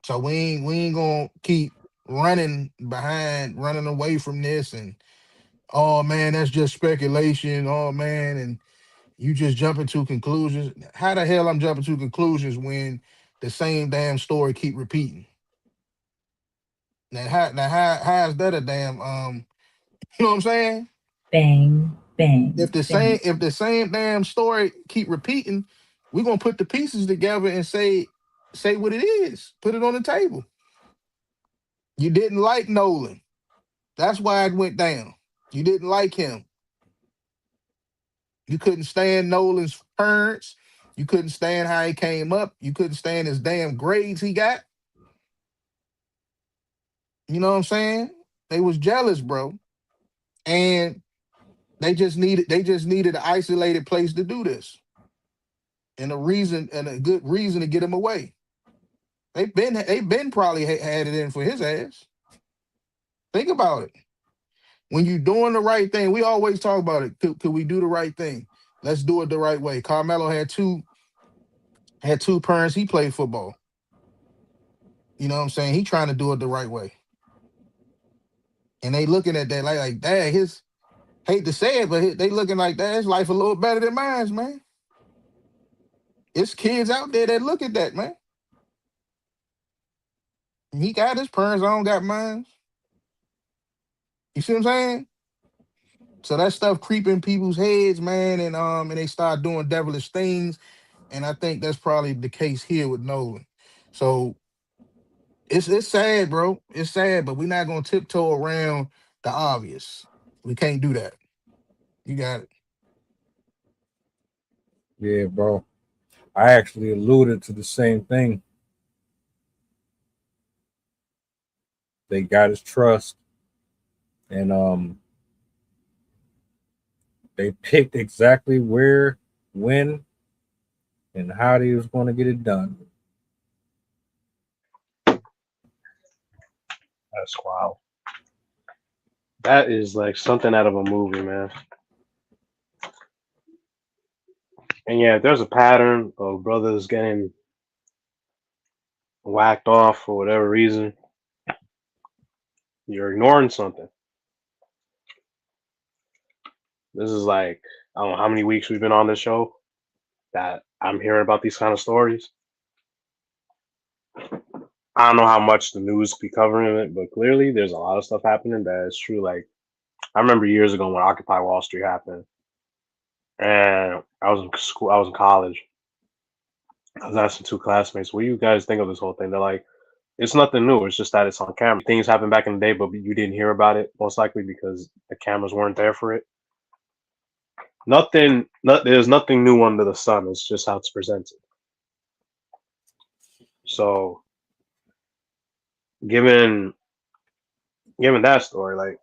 So we ain't gonna keep running away from this and, oh man, that's just speculation. Oh man, and you just jumping to conclusions. How the hell I'm jumping to conclusions when the same damn story keep repeating? How is that a damn you know what I'm saying? Bang, bang, If the bang. same damn story keep repeating, we're gonna put the pieces together and say what it is. Put it on the table. You didn't like Nolan. That's why it went down. You didn't like him. You couldn't stand Nolan's parents. You couldn't stand how he came up. You couldn't stand his damn grades he got. You know what I'm saying? They was jealous, bro. And they just needed an isolated place to do this. And a good reason to get him away. They've been probably had it in for his ass. Think about it. When you're doing the right thing, we always talk about it. Could we do the right thing? Let's do it the right way. Carmelo had two parents. He played football. You know what I'm saying? He trying to do it the right way. And they looking at that like dad, hate to say it, but they looking like that. His life a little better than mine, man. It's kids out there that look at that, man. He got his parents, I don't got mine. You see what I'm saying? So that stuff creeping people's heads, man, and they start doing devilish things. And I think that's probably the case here with Nolan. So it's sad, bro. It's sad, but we're not gonna tiptoe around the obvious. We can't do that. You got it. Yeah, bro. I actually alluded to the same thing. They got his trust, and they picked exactly where, when, and how they was going to get it done. That's wild. That is like something out of a movie, man. And yeah, if there's a pattern of brothers getting whacked off for whatever reason, you're ignoring something. This is like, I don't know how many weeks we've been on this show that I'm hearing about these kind of stories. I don't know how much the news be covering it, but clearly there's a lot of stuff happening that is true. Like, I remember years ago when Occupy Wall Street happened, and I was in school. I was in college. I was asking two classmates, "What do you guys think of this whole thing?" They're like, "It's nothing new. It's just that it's on camera. Things happened back in the day, but you didn't hear about it most likely because the cameras weren't there for it. Nothing. There's nothing new under the sun. It's just how it's presented. So, given that story, like,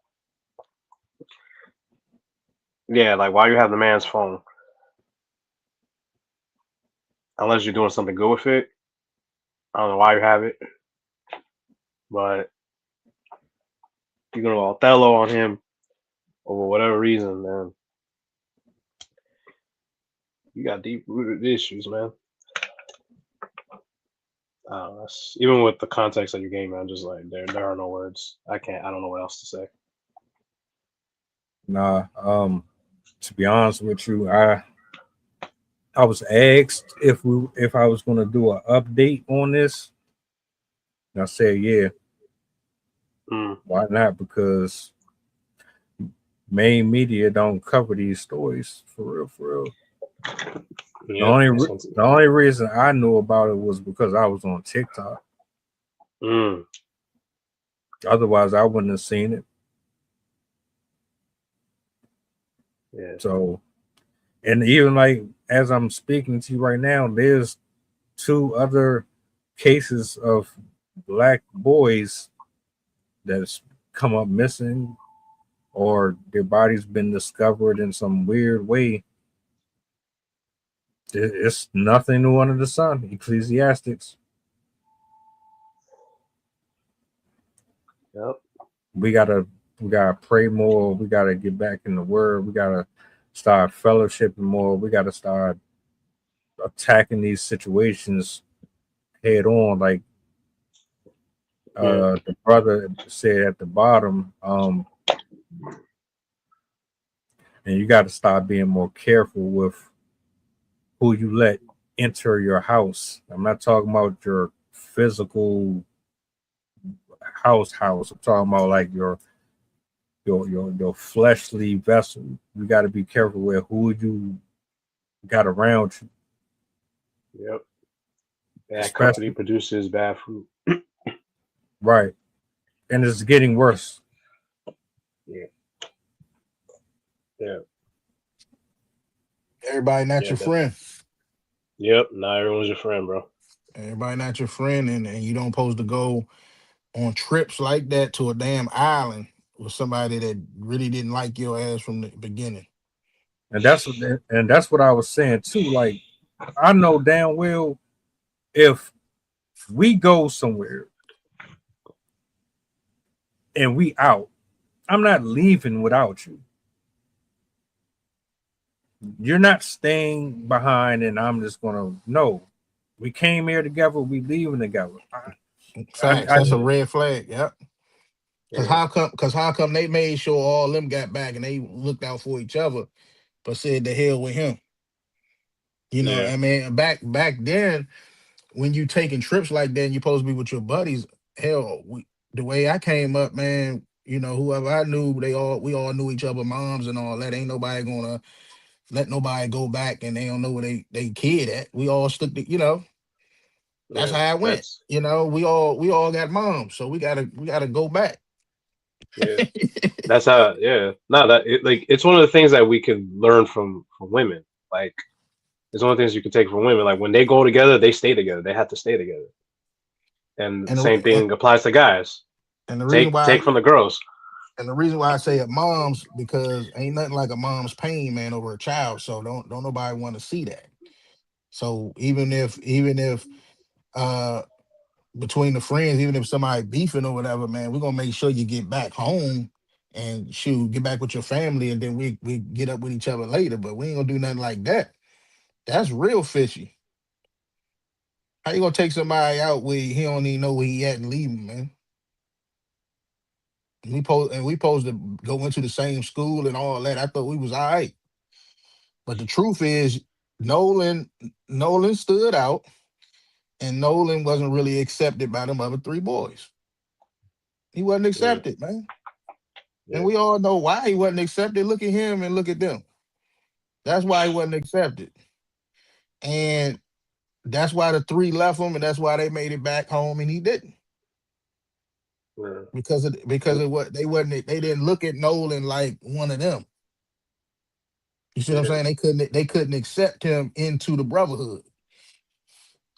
yeah, like why you have the man's phone unless you're doing something good with it. I don't know why you have it, but you're gonna go Othello on him or whatever reason, man. You got deep rooted issues, man. Even with the context of your game, man, just like there are no words. I don't know what else to say. Nah, to be honest with you, I was asked if I was gonna do an update on this. And I said yeah. Why not? Because main media don't cover these stories for real. Yeah, The only reason I knew about it was because I was on TikTok. Otherwise, I wouldn't have seen it. Yeah. So, and even like as I'm speaking to you right now, there's 2 other cases of black boys that's come up missing, or their body's been discovered in some weird way. It's nothing new under the sun. Ecclesiastics. Yep. We gotta pray more. We gotta get back in the word. We gotta start fellowshipping more. We gotta start attacking these situations head on. Like the brother said at the bottom, and you got to start being more careful with who you let enter your house. I'm not talking about your physical house. I'm talking about like your fleshly vessel. You got to be careful with who you got around you. Yep. Bad company produces bad fruit. Right. And it's getting worse. Yeah. Yeah. Everybody not your friend. Yep. Not everyone's your friend, bro. Everybody not your friend, and you don't supposed to go on trips like that to a damn island with somebody that really didn't like your ass from the beginning. And that's what I was saying too. Like, I know damn well if we go somewhere and we out, I'm not leaving without you. You're not staying behind and I'm just gonna no. We came here together, we leaving together. Facts. That's a red flag. Yep. Because how come they made sure all them got back and they looked out for each other, but said the hell with him. You know, I mean, back then, when you taking trips like that and you're supposed to be with your buddies, hell, the way I came up, man, you know, whoever I knew, we all knew each other moms and all that. Ain't nobody gonna let nobody go back and they don't know where they kid at. We all stuck to, you know. That's how it went. You know, we all got moms, so we gotta go back. Yeah. That's how. Yeah. No, it's one of the things that we can learn from women. Like, it's one of the things you can take from women. Like, when they go together, they stay together. They have to stay together. And the same thing applies to guys. And the reason take from the girls. And the reason why I say it moms, because ain't nothing like a mom's pain, man, over a child. So don't nobody want to see that. So even if between the friends, even if somebody beefing or whatever, man, we're gonna make sure you get back home and get back with your family, and then we get up with each other later. But we ain't gonna do nothing like that. That's real fishy. How you gonna take somebody out where he don't even know where he at and leave him, man? We supposed to go into the same school and all that. I thought we was all right. But the truth is, Nolan stood out, and Nolan wasn't really accepted by them other 3 boys. He wasn't accepted, man. And we all know why he wasn't accepted. Look at him and look at them. That's why he wasn't accepted, and that's why the three left him, and that's why they made it back home, and he didn't Yeah. because of what they didn't look at Nolan like one of them. You see what I'm Yeah. saying? They couldn't accept him into the brotherhood.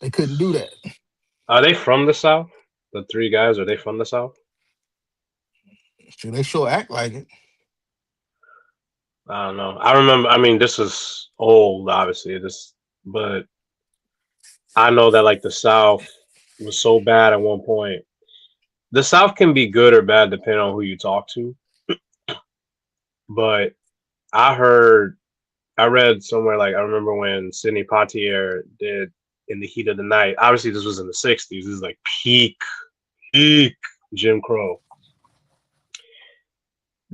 They couldn't do that. Are they from the South? The three guys, are they from the South? So they sure act like it. I don't know. I remember. I mean, this is old, obviously. But I know that like the South was so bad at one point. The South can be good or bad depending on who you talk to. But I heard, I read somewhere like I remember when Sidney Poitier did In the Heat of the Night. Obviously, this was in the '60s. This is like peak Jim Crow.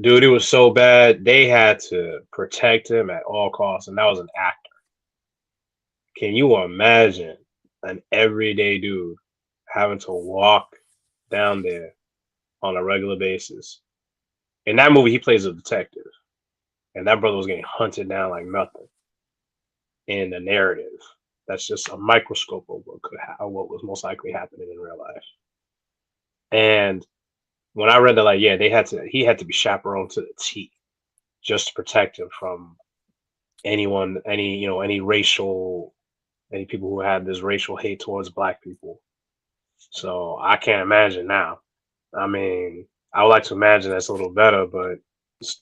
Dude, it was so bad they had to protect him at all costs, and that was an actor. Can you imagine an everyday dude having to walk down there on a regular basis? In that movie, he plays a detective, and that brother was getting hunted down like nothing. In the narrative, that's just a microscope of what was most likely happening in real life. And when I read that, like, yeah, he had to be chaperoned to the T just to protect him from anyone, any racial, any people who had this racial hate towards black people. So I can't imagine now. I mean, I would like to imagine that's a little better, but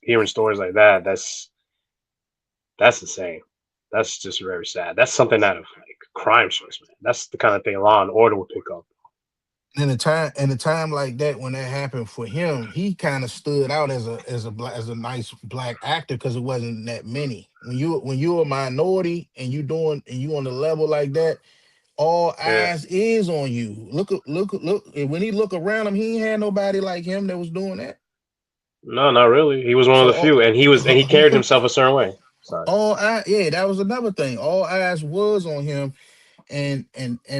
hearing stories like that's insane. That's just very sad. That's something out of like crime source, man. That's the kind of thing Law and Order would pick up. In a time like that, when that happened for him, he kind of stood out as a nice black actor because it wasn't that many. When you're a minority and you on the level like that, all Yeah. eyes is on you. Look. When he look around him, he ain't had nobody like him that was doing that. No, not really. He was one of So the few, and he carried himself a certain way. Sorry. yeah, that was another thing. All eyes was on him, and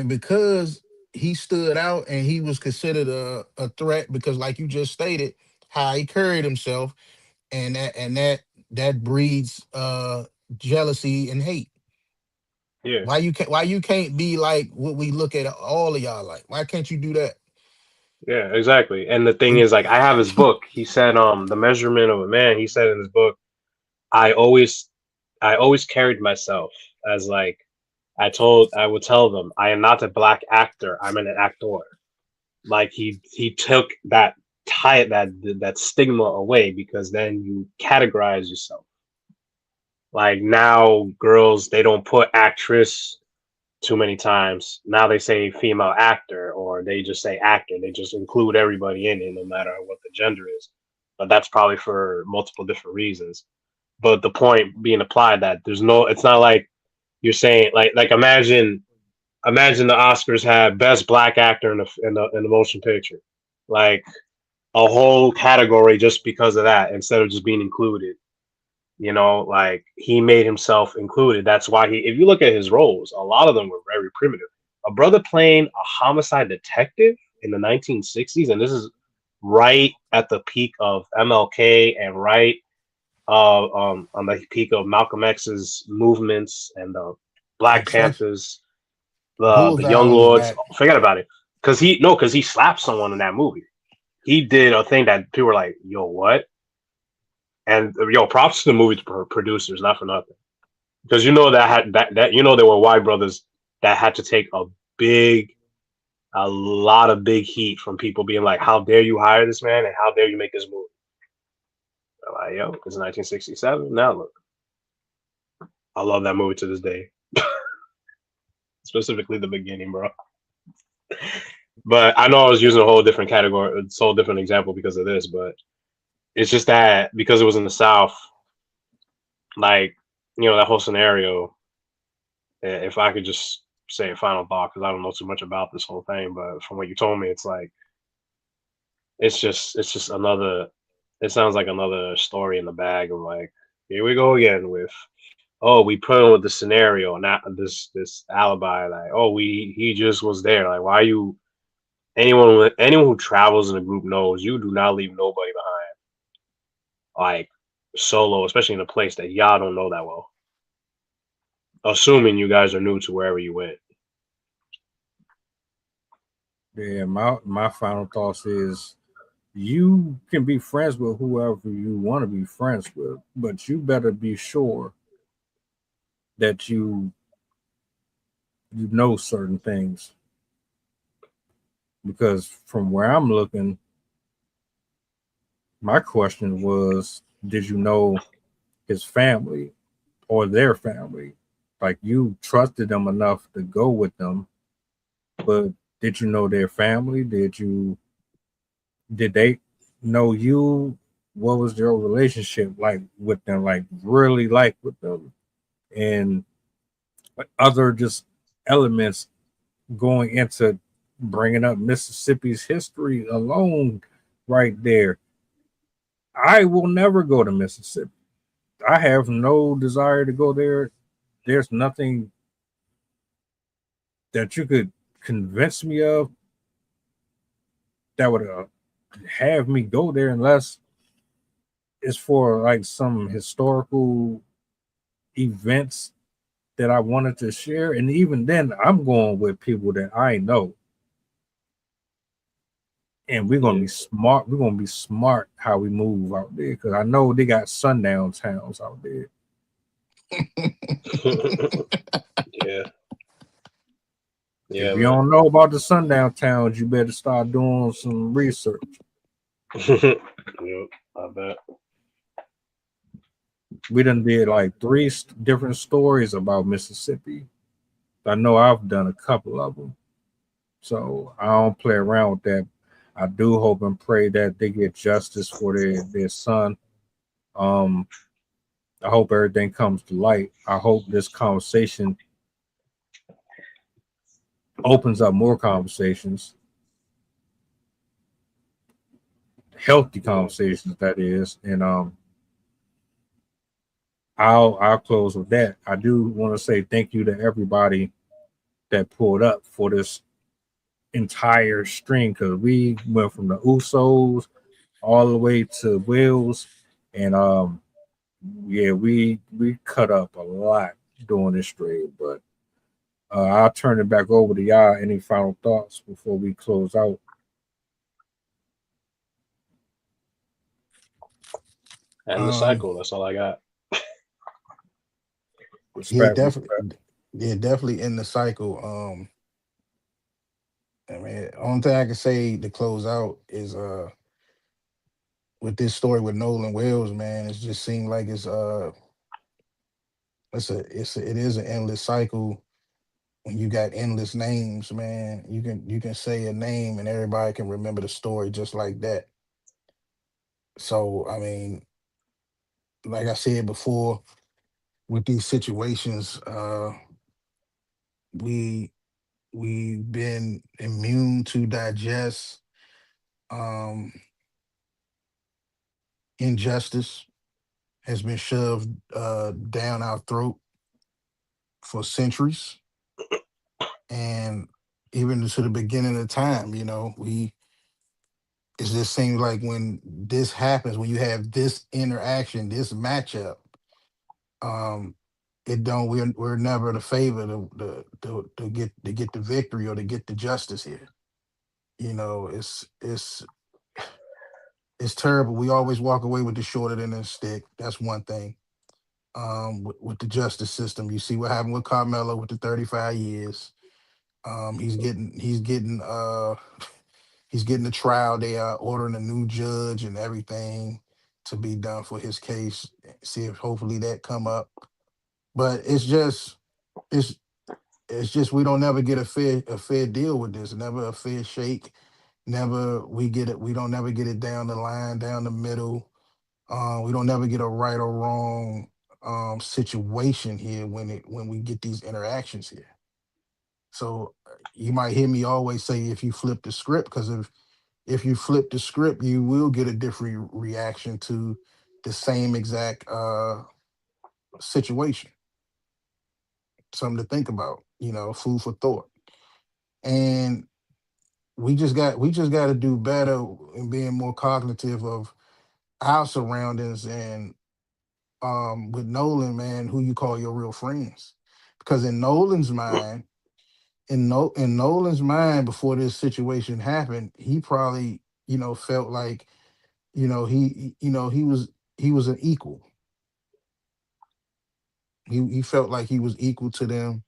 because he stood out and he was considered a threat because, like you just stated, how he carried himself, and that breeds jealousy and hate. Yeah. Why you can't be like what we look at all of y'all like? Why can't you do that? Yeah, exactly. And the thing We is, like, I have his book. He said, The Measurement of a Man. He said in his book, I always, I always carried myself as like, I would tell them, I am not a black actor. I'm an actor. Like he took that stigma away because then you categorize yourself. Like now, girls they don't put actress too many times. Now they say female actor or they just say actor. They just include everybody in it, no matter what the gender is. But that's probably for multiple different reasons. But the point being applied that it's not like you're saying like imagine the Oscars had best black actor in the motion picture, like a whole category just because of that instead of just being included. Like he made himself included. That's why if you look at his roles, a lot of them were very primitive. A brother playing a homicide detective in the 1960s, and this is right at the peak of MLK and right on the peak of Malcolm X's movements and the Black especially Panthers, the Bullseye Young on his Lords. back. Forget about it, because he slapped someone in that movie. He did a thing that people were like, "Yo, what?" And yo, props to the movie producers, not for nothing, because there were white brothers that had to take a lot of big heat from people being like, "How dare you hire this man? And how dare you make this movie?" They're like, yo, it's 1967. Now look, I love that movie to this day, specifically the beginning, bro. But I know I was using a whole different category, a whole different example because of this, but it's just that because it was in the South, like, that whole scenario, if I could just say a final thought, because I don't know too much about this whole thing, but from what you told me, it's like, it's just it sounds like another story in the bag of like, here we go again with, oh, we put him with the scenario, not this alibi, like, oh, he just was there. Like, why you anyone who travels in a group knows you do not leave nobody behind. Like solo, especially in a place that y'all don't know that well. assuming you guys are new to wherever you went. Yeah, my final thoughts is you can be friends with whoever you want to be friends with, but you better be sure that you know certain things, because from where I'm looking, my question was, did you know his family or their family? Like, you trusted them enough to go with them, but did you know their family? Did they know you? What was your relationship like with them? Like, really like with them? And other just elements going into bringing up Mississippi's history alone right there. I will never go to Mississippi. I have no desire to go there. There's nothing that you could convince me of that would have me go there, unless it's for like some historical events that I wanted to share. And even then, I'm going with people that I know. And we're gonna Yeah. be smart. We're gonna be smart how we move out there, because I know they got sundown towns out there. Yeah. If Yeah, you man. don't know about the sundown towns, you better start doing some research. Yep, I bet. We done did like three different stories about Mississippi. I know I've done a couple of them, so I don't play around with that. I do hope and pray that they get justice for their son. Um, I hope everything comes to light. I hope this conversation opens up more conversations, healthy Yeah. conversations, that is. And I'll close with that. I do want to say thank you to everybody that pulled up for this entire string, because we went from the Usos all the way to Wills, and yeah, we cut up a lot during this stream. But I'll turn it back over to y'all. Any final thoughts before we close out? And the Um, cycle. That's all I got. yeah, Respect, respect. definitely, yeah, definitely in the cycle. I mean, only thing I can say to close out is with this story with Nolan Wells, man, it just seemed like it is an endless cycle. When you got endless names, man, you can say a name and everybody can remember the story just like that. So I mean, like I said before, with these situations, we we've been immune to digest um injustice has been shoved down our throat for centuries, and even to the beginning of time, we it just seems like when this happens, when you have this interaction, this matchup, um, it don't we're never the favor to get the victory or to get the justice here. It's terrible. We always walk away with the shorter than the stick. That's one thing. With the justice system, you see what happened with Carmelo with the 35 years. He's getting a trial. They are ordering a new judge and everything to be done for his case. See if hopefully that come up. But it's it's just we don't never get a fair deal with this. Never a fair shake. Never we get it. We don't never get it down the line, down the middle. We don't never get a right or wrong situation here when we get these interactions here. So you might hear me always say if you flip the script, because if you flip the script, you will get a different reaction to the same exact situation. Something to think about, food for thought. And we just got to do better in being more cognitive of our surroundings and with Nolan, man, who you call your real friends. because in Nolan's mind, in Nolan's mind, before this situation happened, he probably, felt like, he was an equal. He felt like he was equal to them,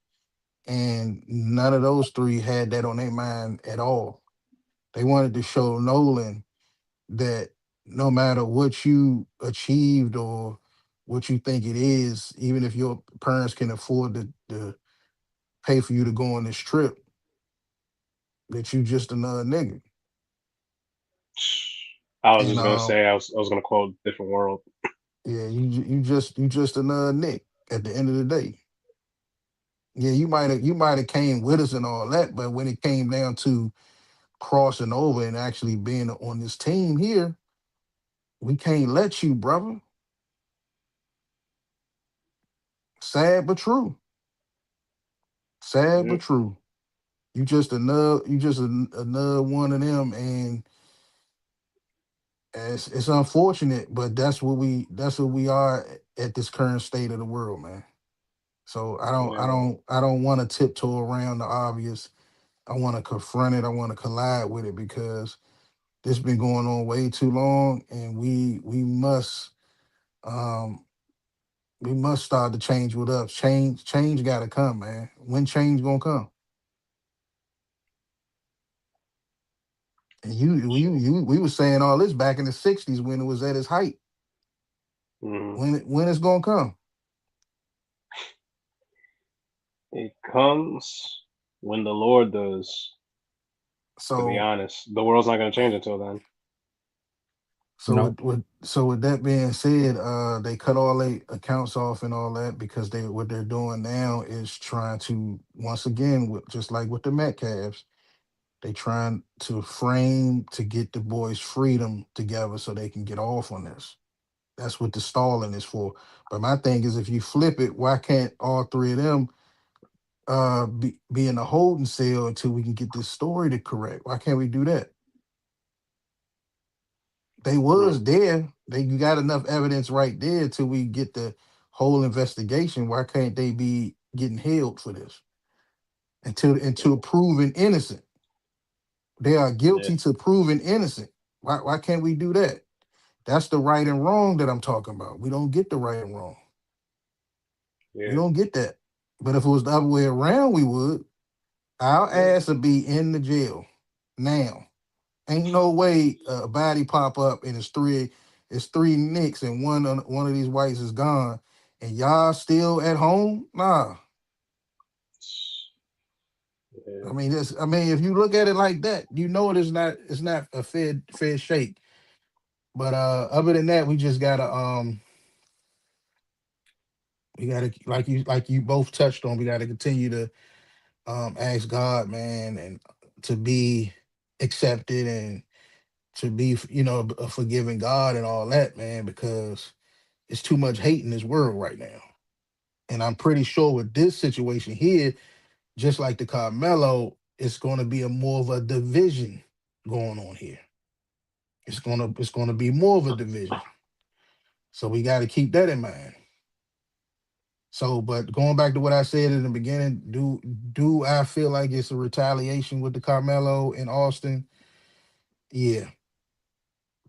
and none of those three had that on their mind at all. They wanted to show Nolan that no matter what you achieved or what you think it is, even if your parents can afford to pay for you to go on this trip, that you just another nigga. I was And just gonna say I was gonna quote Different World. yeah, you just another Nick at the end of the day. Yeah, you might have came with us and all that, but when it came down to crossing over and actually being on this team here, we can't let you, brother. Sad but true. Sad Yeah, but true. You just another one of them, and it's unfortunate, but that's what we are at this current state of the world, man. So yeah, man. I don't want to tiptoe around the obvious. I want to confront it. I want to collide with it because this been going on way too long, and um we must start to change with us. Change got to come, man. When change gonna come? And we was saying all this back in the '60s when it was at its height. Mhm. When it's gonna come? It comes when the Lord does. To be So honest, the world's not gonna change until then. No, with that being said, they cut all their accounts off and all that because what they're doing now is trying to once again just like with the Metcalves, they trying to frame to get the boys' freedom together so they can get off on this. That's what the stalling is for. But my thing is, if you flip it, why can't all three of them be in a holding cell until we can get this story to correct? Why can't we do that? They Mm. was there. You got enough evidence right there till we get the whole investigation. Why can't they be getting held for this until proven innocent? They are Yeah, guilty to proven innocent. Why can't we do that? That's the right and wrong that I'm talking about. We don't get the right and wrong. We yeah, don't get that. But if it was the other way around, we would. Our yeah. ass would be in the jail now. Ain't no way a body pop up and it's three nicks and one of these whites is gone and y'all still at home? Nah. Yeah. I mean if you look at it like that, you know it's not a fair shake. But other than that, we gotta like you both touched on, we gotta continue to ask God, man, and to be accepted and to be a forgiving God and all that, man, because it's too much hate in this world right now. And I'm pretty sure with this situation here, just like the Carmelo, it's going to be a more of a division going on here. It's gonna be more of a division. So we got to keep that in mind. So, but going back to what I said in the beginning, do I feel like it's a retaliation with the Carmelo in Austin? Yeah,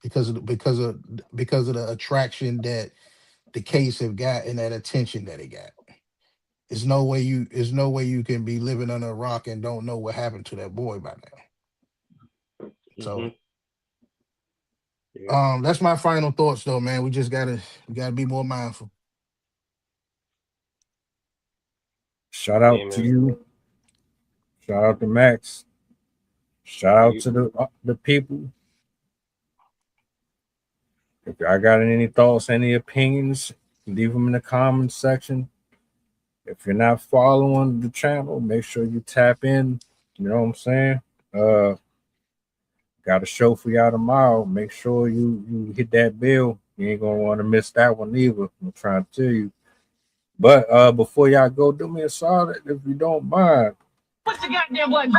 because of the attraction that the case have got and that attention that it got. There's no way you can be living under a rock and don't know what happened to that boy by now. Hmm. So Yeah. that's my final thoughts though, man. We gotta be more mindful. shout out to Amen. you. Shout out to Max. Shout Thank out you. to the people. If y'all got any thoughts, any opinions, leave them in the comments section. If you're not following the channel, make sure you tap in. You know what I'm saying? Uh, got a show for y'all tomorrow. Make sure you hit that bell. You ain't gonna want to miss that one either. I'm trying to tell you. But before y'all go, do me a solid if you don't mind. What's the goddamn button?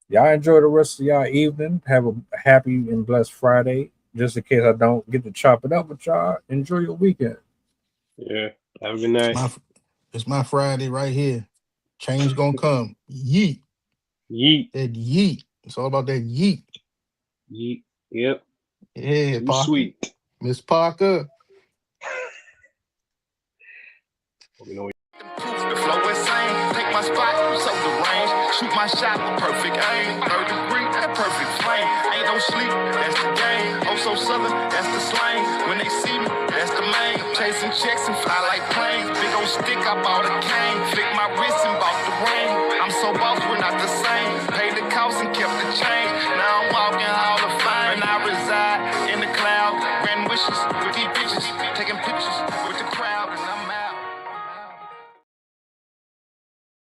Y'all enjoy the rest of y'all evening. Have a happy and blessed Friday. Just in case I don't get to chop it up with y'all, enjoy your weekend. Yeah. Have a good It's night. my It's my Friday right here. Change gonna come. Yeet. Yeet. That yeet. It's all about that yeet. Yeet. Yep. Yeah, Too Parker. sweet. Miss Parker. You know, The flow insane. Take my spot, so the range. Shoot my shot with perfect aim. 3rd degree, that perfect flame. Ain't no sleep, that's the game. Oh, so southern, that's the slang. When they see me, that's the main. Chasing checks and fly like planes. Big old stick, I bought a cane.